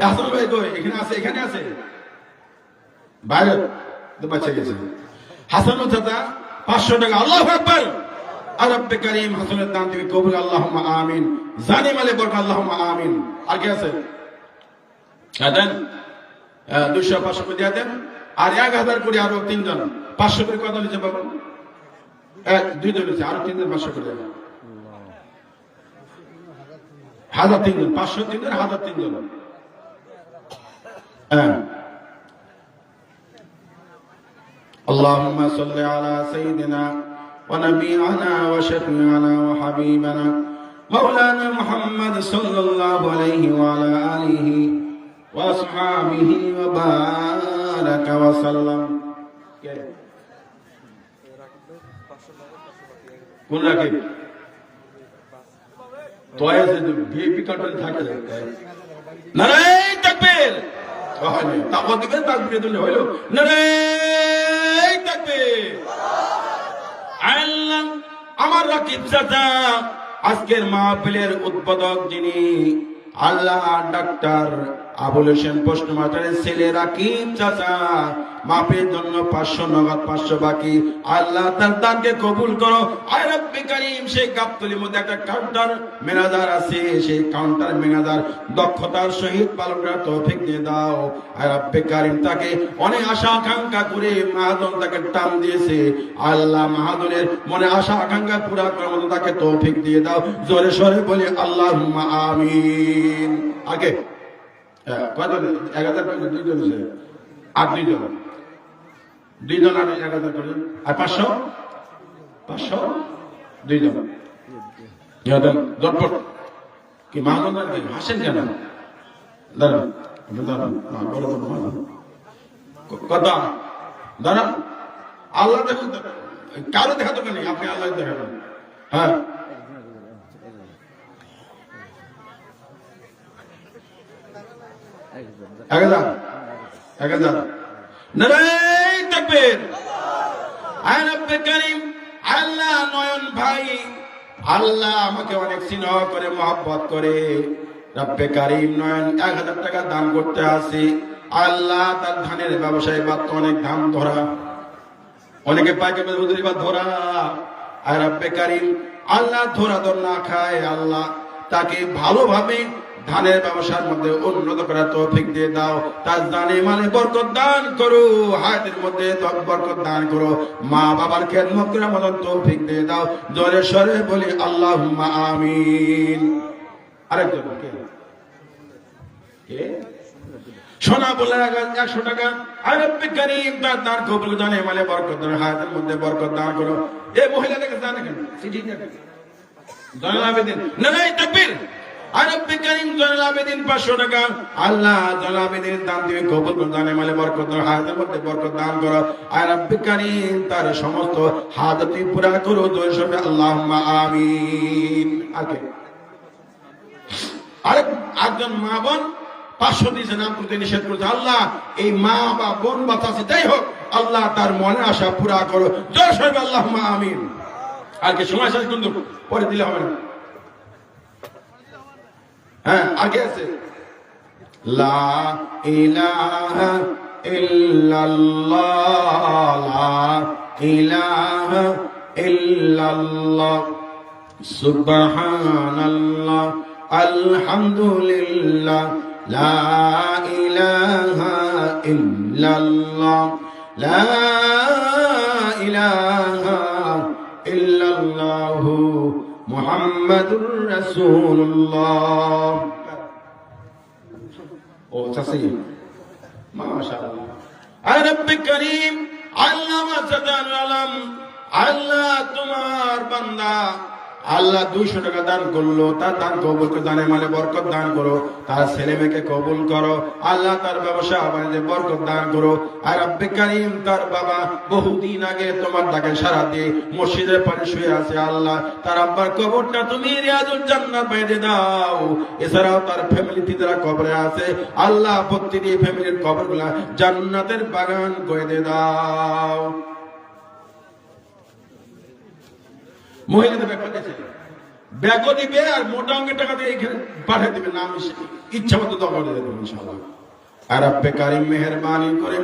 হাসান ভাই কই? এখানে আছে, এখানে আছে, বাইরে তো বাচ্চা গেছে। হাসান চাচা 500 টাকা, আল্লাহু আকবার। আর রব্বে কারীম হাসানের দান তুমি কবুল, আল্লাহুম্মা আমিন। জানি মালে বরকত, আল্লাহুম্মা আমিন। আর কি আছে? দেন 200 500 করে দিয়ে দেন, আর 1000 করে আরো 3 জন 500 করে কত লিখে বাবা? 2 জন লিখে, আরো 3 জন 500 করে দেন, 1000 3 জন, 500 3 জন, 1000 3 জন। اللهم صل على سيدنا ونبينا وشفيعنا وحبيبنا مولانا محمد صلى الله عليه وعلى آله وأصحابه وبارك وسلم. কোন রাকিব তোয়ে যে ভিআইপি কার্ডে থাকে, নারায়ে তাকবীর, হয় তাকবীর দিবেন, তাকবীর দিলে হইল নারায়ে তাকবীর। আল্লাহ আমার রাকিব চাচা, আজকের মাহফিলের উদ্বোধক যিনি, আল্লাহ ডাক্তার আবুল হোসেন পোস্ট মাস্টারের ছেলে রাকিব চাচা, মাপের জন্য 500 নগদ, 500 বাকি। আল্লাহ তার দানকে কবুল করো। আয় রব্বে কারীম, সেই গাবতলির মধ্যে একটা কাউন্টার ম্যানেজার আছে, সেই কাউন্টার ম্যানেজার দক্ষতার সহিত পালন করার তৌফিক দিয়ে দাও। আয় রব্বে কারীম, তাকে অনেক আশা আকাঙ্ক্ষা করে মাহাজন তাকে টান দিয়েছে, আল্লাহ মাহাজনের মনে আশা আকাঙ্ক্ষা পুরা করার মতো তাকে তৌফিক দিয়ে দাও। জোরে সরে বলি আল্লাহুম্মা আমিন। আগে কত? 1000 করে 2 জন আছে, আর 2 জন, 2 জন আর 1000 করে, আর 500 2 জন। ইয়াদান জটপট কি মাহাজন হাসেন কেন? দাঁড়ান দাঁড়ান, বড় বড় মাহাজন কত? দাঁড়ান, আল্লাহ দেখুন, কারো দেখা দোকান নেই, আপনি আল্লাহ দেখাবেন। হ্যাঁ, এক হাজার। নারায়ে তাকবীর। আয় রব্বে কারীম, আল্লাহ নয়ন ভাই, আল্লাহ আমাকে অনেক স্নেহ করে, মহব্বত করে, রব্বে কারীম নয়ন 1000 টাকা দান করতে আসি। আল্লাহ তার ধানের ব্যবসায় বাদ অনেক ধান ধরা, অনেকে পাইকারি মজুরি বাদ ধরা। আয় রব্বে কারীম, আল্লাহ ধরা ধর না খায়, আল্লাহ তাকে ভালোভাবে ধানের ব্যবসার মধ্যে উন্নত করার তৌফিক দিয়ে দাও। তার জানে মালে বরকত দান করো, হায়াতের মধ্যে বরকত দান করো, মা বাবার খেদমত করার মতো তৌফিক দিয়ে দাও। জোরে সরে বলি আল্লাহুম্মা আমিন। আরেকজন কে? সোনা বলে 100 টাকা। আয় রব্বে কারীম, তার দান কবুল, জানে মালে বরকত দান, হায়াতের মধ্যে বরকত দান করো। এই মহিলাটাকে জানে কেন? চিঠি দেখে জয়নাল আবেদিন, নারায়ে তাকবীর। আয় রব্বে কারীম, জয়নাল আবেদিন 500 টাকা। আল্লাহ জয়নাল আবেদিন দান দিবে কবুল করো, জানে মালে বরকত দাও, হায়াতের মধ্যে বরকত দান করো। আয় রব্বে কারীম, তার সমস্ত হাজত পুরা করো। জোরে সরে আল্লাহুম্মা আমিন। আরেকজন মা বোন 500 দিয়েছে, নাম করতে নিষেধ করেছে। আল্লাহ এই মা বা বোন বা চাচি যাই হোক, আল্লাহ তার মনে আশা পুরা করো। জোরে সরে আল্লাহুম্মা আমিন। আর কি সময় শেষ, কিন্তু পরে দিলে হবে না। হ্যাঁ, আগে আছে লা ইলাহা ইল্লাল্লাহ, লা ইলাহা ইল্লাল্লাহ, সুবহানাল্লাহ, আলহামদুলিল্লাহ, লা ইলাহা ইল্লাল্লাহ, লা ইলাহা ইল্লাল্লাহু মুহাম্মাদুর রাসূলুল্লাহ। ও চাচি, মাশাআল্লাহ। আয় রব্বে কারীম, আল্লাহ মাসাদান আলম, আল্লাহ তোমার বান্দা আল্লাহ 200 টাকা দান করলো, তার দান কবুল করে, দানে মালে বরকত দান করো, তার ছেলে মেয়েকে কবুল করো আল্লাহ, তার ব্যবসা বাণিজ্যে বরকত দান করো। আর রব্বে কারীম তার বাবা বহুদিন আগে তোমার ডাকে সাড়া দিয়ে মসজিদের পাশে শুয়ে আছে আল্লাহ, তার আব্বার কবরটা তুমি রিয়াজুল জান্নাত বেঁধে দাও। এছাড়াও তার ফ্যামিলিতে যারা কবরে আছে আল্লাহ, প্রত্যেকটি ফ্যামিলির কবরগুলা জান্নাতের বাগান করে দাও। মহিলাদের ব্যাপার আছে, ব্যাগও দিবে আর মোটা অঙ্কের টাকা দিয়ে এখানে পাঠিয়ে দিবে, নাম ইচ্ছা মতো দখল করে দেবে ইনশাআল্লাহ। আর রব্বে কারীম মেহেরবানি করে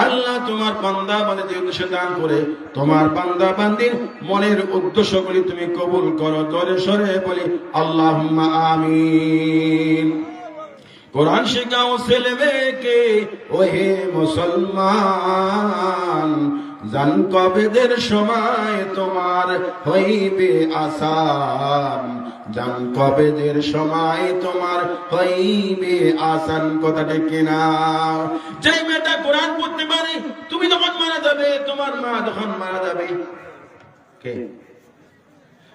আল্লাহ তোমার বান্দা বান্দী যে উদ্দেশ্যে দান করে, তোমার বান্দা বান্দির মনের উদ্দেশ্যগুলি তুমি কবুল করো। জোরে সরে বলি আল্লাহুম্মা আমিন। কোরআন শেখাও ছেলে মেয়েকে, ওহে মুসলমান, জান কবেদের সময় তোমার হইবে আসান, জান কবেদের সময় তোমার হইবে আসান। কথাটা কিনা? যে মেয়েটা কোরআন পড়তে পারে, তুমি যখন মারা যাবে, তোমার মা যখন মারা যাবে, কে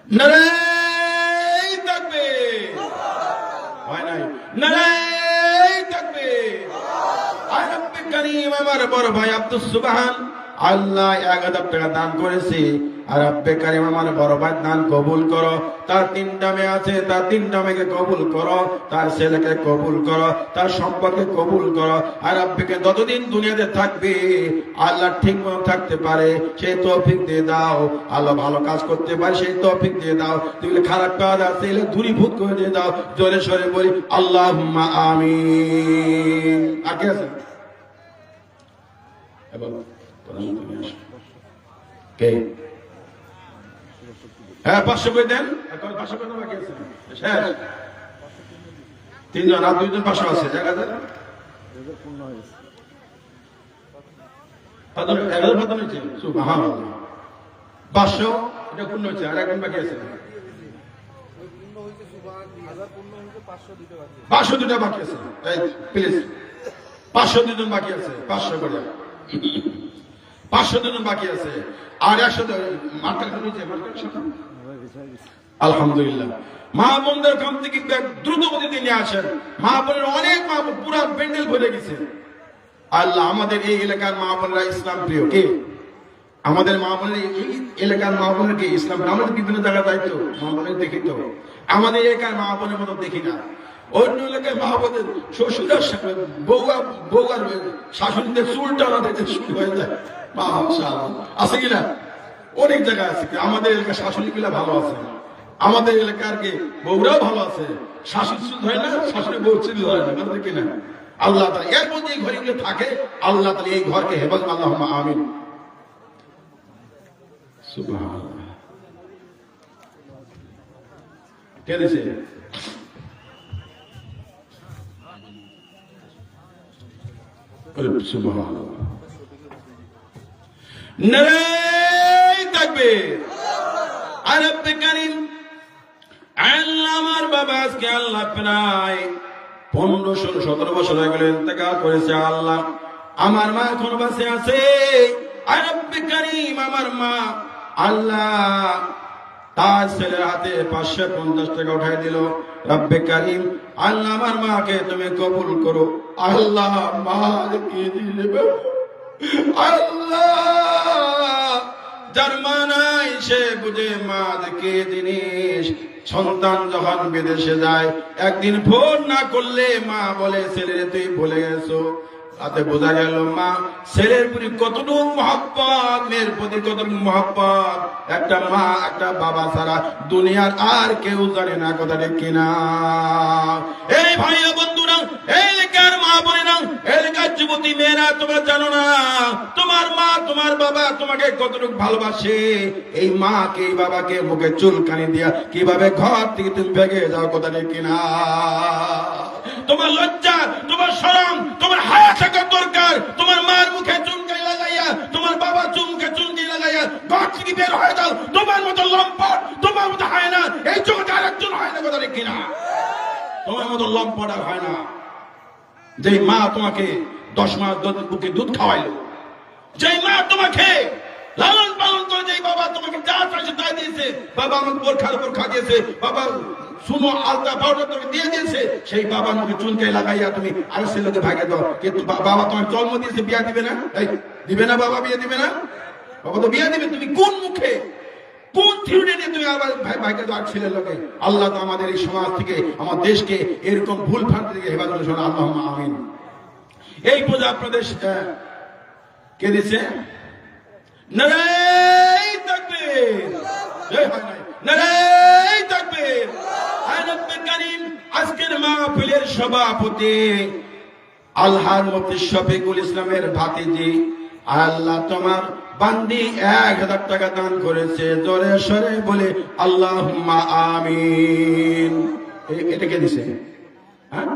নারায়ে তাকবীর হয় নাই, নারায়ে তাকবীর। আর রব্বে কারীম আমার বড় ভাই আব্দুস সুবহান আল্লাহ 1000 টাকা দান করেছে। আর রব্বে কারীম আমার বড় ভাই দান কবুল করো। তার 3টা মেয়ে আছে, তার 3টা মেয়েকে কবুল করো, তার ছেলেকে কবুল করো, তার সম্পর্কে কবুল করো। আর রব্বেকে যতদিন দুনিয়াতে থাকবে আল্লাহ ঠিক মতো থাকতে পারে সেই তৌফিক দিয়ে দাও আল্লাহ, ভালো কাজ করতে পারে সেই তৌফিক দিয়ে দাও। তুমি খারাপ কাজ আছে এলে দূরীভূত করে দিয়ে দাও। জোরে সরে বলি আল্লাহুম্মা আমিন। আর কে আছে? কে? হ্যাঁ 500 করে দেন। 500 করে বাকি আছে, শেষ। 3 জন আর 2 জন 500 আছে, জায়গা দেন। 11 ভাত হয়েছে, সুবহানাল্লাহ। 500 এটা পূর্ণ হয়েছে, আর একজন বাকি আছে। 500 দুটো বাকি আছে, এই প্লিজ 500 দুজন বাকি আছে, 500 করে 500 জন বাকি আছে। আর 100 আলহামদুলিল্লাহ। মা বোনদের কাম থেকে দ্রুত গতিতে নিয়ে আসেন। মা বোনের অনেক মা বোন পুরা প্যান্ডেল ভরে গেছে আল্লাহ। আমাদের এই এলাকার মা বোনরা ইসলাম প্রিয় কে? আমাদের মা বোনের এই এলাকার মা বোনের কে ইসলাম? আমাদের বিভিন্ন জায়গায় যাইতো মা বোনের দেখি, তো আমাদের এলাকার মা বোনের মতো দেখি না। অন্য এলাকায় মা বোনের শ্বশুরার বউয়ার শাশুড়িদের চুল টানা থেকে শুরু হয়ে যায়। আছে কিনা? অনেক জায়গায় আছে। আমাদের এলাকার শাশুড়ি গুলা ভালো আছে, আমাদের এলাকার কে বউরাও ভালো আছে। শাশুড়ি চুল ধরে না, শাশুড়ি বউ চুল ধরে না, কথা কিনা? আল্লাহ তাআলা এর মধ্যে এই ঘরগুলো থাকে, আল্লাহ তাআলা এই ঘরকে হেফাজত, আল্লাহুম্মা আমিন। সুবহানাল্লাহ। কে দিছে? সুবহানাল্লাহ। নারায়ে তাকবীর। আর রব্বে কারীম আল্লাহ আমার বাবা আজকে আল্লাহ প্রায় 15-17 বছর হয়ে গেল ইন্তেকাল করেছে আল্লাহ। আমার মা এখন বেঁচে আছে। আর রব্বে কারীম আমার মা আল্লাহ তার ছেলের হাতে 550 টাকা উঠাই দিল। রব্বে কারীম আল্লাহ আমার মাকে তুমি কবুল করো আল্লাহ। মা কে দিলে আল্লাহ, যার মা নাই সে বুঝে মা কে জিনিস। সন্তান যখন বিদেশে যায় একদিন ফোন না করলে মা বলে ছেলেরে তুই ভুলে গেছো। তাতে বোঝা গেল মা ছেলের প্রতি কতটুকু মহব্বত, মেয়ের প্রতি কতটুকু মহব্বত। একটা মা একটা বাবা ছাড়া দুনিয়ার আর কেউ জানে না, কথা ঠিক কিনা? এই ভাই বন্ধুরা, এলাকার মা বোনেরা, এলাকার যুবতী মেয়েরা, তোমরা জানো না তোমার মা তোমার বাবা তোমাকে কতটুকু ভালোবাসে। এই মাকে এই বাবাকে মুখে চুলকানি দিয়া কিভাবে ঘর থেকে তুমি ভেগে যাও, কথা ঠিক কিনা? তোমার লজ্জা, তোমার শরম, তোমার হায়া থাকা দরকার। তোমার মার মুখে চুনকাই লাগাইয়া, তোমার বাবা মুখে চুনকাই লাগাইয়া ঘর থেকে বের হয়ে যাও। তোমার মতো লম্পট, তোমার মতো হয় না এই জগতে আরেকজন হয় না, কথা ঠিক কিনা? তোমার মতো লম্পট আর হয় না। যে মা তোমাকে 10 মাস বুকে দুধ খাওয়াইলো, যে মা তোমাকে লালন পালন করে, যে বাবা তোমাকে যা চাইছে তাই বোরখা দিয়েছে, বাবা আমাকে বোরখার বোরখা দিয়েছে, বাবা শুনো আলতা পাউডার তোকে দিয়ে দিয়েছে, সেই বাবার মুখে চুনকে লাগাইয়া তুমি আর ছেলেকে ভাগে দাও। কিন্তু বাবা তোমার জন্ম দিয়েছে, বিয়া দিবে না? এই দিবে না বাবা, বিয়ে দিবে না? বাবা তো বিয়া দিবে, তুমি কোন মুখে কোন থিওরি নিয়ে তুমি আবার ভাইকে দাও ছেলের লোকে? আল্লাহ তো আমাদের এই সমাজ থেকে, আমার দেশকে এরকম ভুল ভ্রান্তি থেকে হেফাজত করুন, আল্লাহুম্মা আমিন। এই পূজা আপনাদের কে দিছে? নারায়ে তাকবীর, নারায়ে তাকবীর। আয়াতুল কারীম আজকের মাহফিলের সভাপতি আলহার মুফতি শফিকুল ইসলামের ভাতিজি, আল্লাহ তোমার বান্দি 1000 টাকা দান করেছে, জোরে সরে বলে আল্লাহুম্মা আমিন। এটা কে দিছে? হ্যাঁ,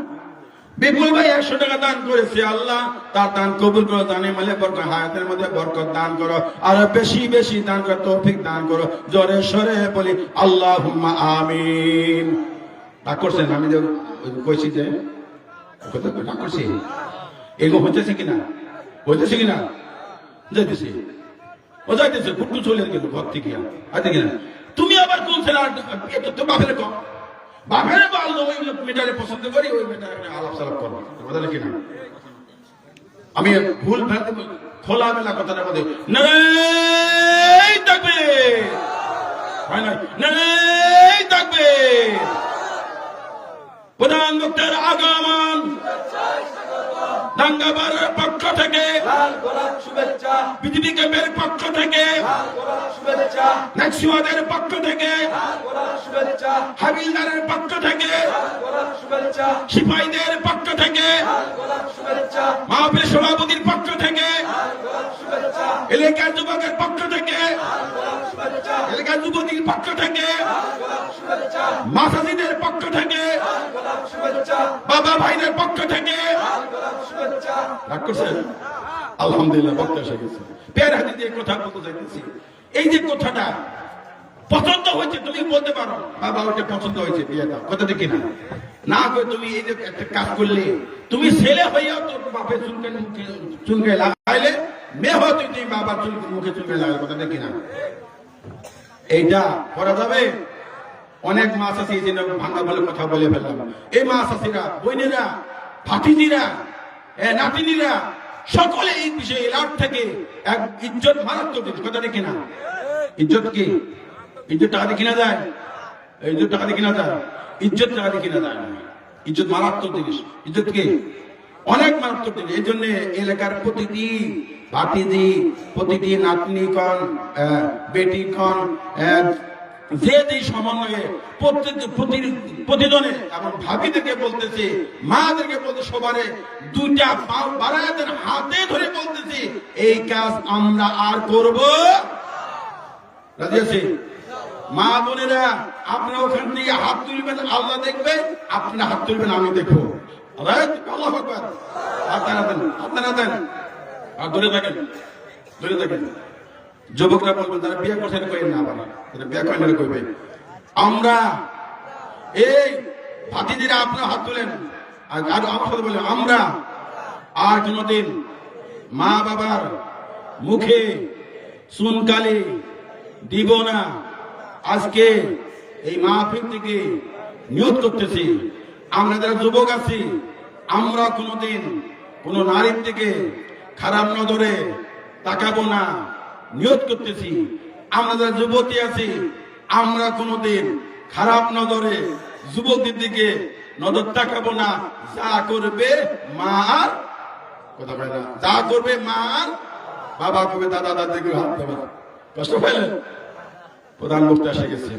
বিপুল ভাই 100 টাকা দান করেছে, আল্লাহ তার দান কবুল করো, দানে মালে বরকত, হায়াতের মধ্যে বরকত দান করো, আর বেশি বেশি দান করো, তৌফিক দান করো, জোরে সরে বলি আল্লাহুম্মা আমিন। তা করছেন? আমি যে কইছি যে কথা করছি, এগুলো হইতেছে কিনা? হইতেছে কিনা? যাইতেছে, ও যাইতেছে, কুটু চলে গেল ঘর থেকে, আছে কিনা? তুমি আবার কোন ছেলে তো বাপের কম, বাপের বললো ওই মেয়েটারে পছন্দ করি, ওই মেয়েটারে আলাপ সালাপ করবো, কথা কিনা? আমি ভুল ভ্রান্তি খোলামেলা কথাটার মধ্যে নারায়ে তাকবীর, হয় না? নারায়ে তাকবীর। প্রধান বক্তার আগমন, দাঙ্গাবারের পক্ষ থেকে, শুভেচ্ছা, পৃথিবী ক্যাম্পের পক্ষ থেকে, শুভেচ্ছা, ন্যাক্সিওয়াদের পক্ষ থেকে, শুভেচ্ছা, হাবিলদারের পক্ষ থেকে, শুভেচ্ছা, সিপাহীদের পক্ষ থেকে, শুভেচ্ছা, মাহফিল সভাপতির পক্ষ থেকে, শুভেচ্ছা, এলাকার যুবকের পক্ষ থেকে, শুভেচ্ছা, এলাকার যুবতীর পক্ষ থেকে, শুভেচ্ছা, মাসাজিদের পক্ষ থেকে, শুভেচ্ছা, বাবা ভাইদের পক্ষ থেকে। শুভেচ্ছা। রাগ করছেন? আলহামদুলিল্লাহ, বক্তা এসে গেছে। পেয়ার হাতে যে কথা বলতে চাইতেছি, এই যে কথাটা পছন্দ হয়েছে, তুমি বলতে পারো বাবা ওটা পছন্দ হয়েছে, বিয়ে দাও, কথা দেখি না? না করে তুমি এই যে একটা কাজ করলে, তুমি ছেলে হইয়াও তোর বাপের চুলকে লাগাইলে, মেয়ে হয় তুমি বাবার মুখে চুলকে লাগাই, কথা দেখি না? এইটা করা যাবে? অনেক মা চাষি এই জন্য ভাঙা বলে কথা বলে ফেললাম। এই মা চাষিরা, বোনেরা, ভাতিজিরা, নাতিনিরা সকলে এই বিষয়ে লাভ থেকে এক ইজ্জত মারাত্মক জিনিস, কথা দেখি না? ইজ্জত কি? ইজ্জত টাকা দিয়ে কিনা যায়? ইজ্জত টাকা দিয়ে কিনা যায়? ইজ্জত টাকা দিয়ে কিনা যায় না। ইজ্জত মারাত্মক জিনিস। ইজ্জত কি? অনেক মারাত্মক জিনিস। এই জন্য এলাকার প্রতিটি ভাতিজি, প্রতিটি নাতনি কন, বেটি কন, যে সমন্বয়ে প্রতিজনে এবং ভাবিদেরকে বলতেছি, মাদেরকে বলতে সবারে দুইটা পাও বাড়ায় দেন, হাতে ধরে বলতেছি, এই কাজ আমরা আর করব। রাজি আছি? মা বোনেরা, আপনারা ওখান থেকে হাত তুলবেন, আল্লাহ দেখবে, আপনারা হাত তুলবেন, আমি দেখবো। আল্লাহু আকবার। আপনারা দেন, আপনারা দেন, আর ধরে থাকেন, ধরে থাকেন। যুবকরা বলবেন, তারা বিয়ে করছেন, কই না বাবা, তারা বিয়ে করেন না, কইবে আমরা। এই ভাতিজিরা আপনারা হাত তুলেন, আর আমার সাথে বলেন, আমরা আর কোনদিন মা বাবার মুখে চুনকালি দিব না। আজকে এই মাহফিল থেকে নিয়ত করতেছি, আমরা যারা যুবক আছি, আমরা কোনদিন কোন নারীর থেকে খারাপ নজরে তাকাবো না। নিয়ত করতেছি, আমরা যারা যুবতী আছি, আমরা কোনদিন খারাপ নজরে যুবকদের দিকে নজর তাকাবো না। যা করবে মা আর, কথা পাই না, যা করবে মা আর বাবা করবে, দাদা দাদিকে হাত দেবে। কষ্ট পাইলেন? প্রধান বক্তা এসে গেছে।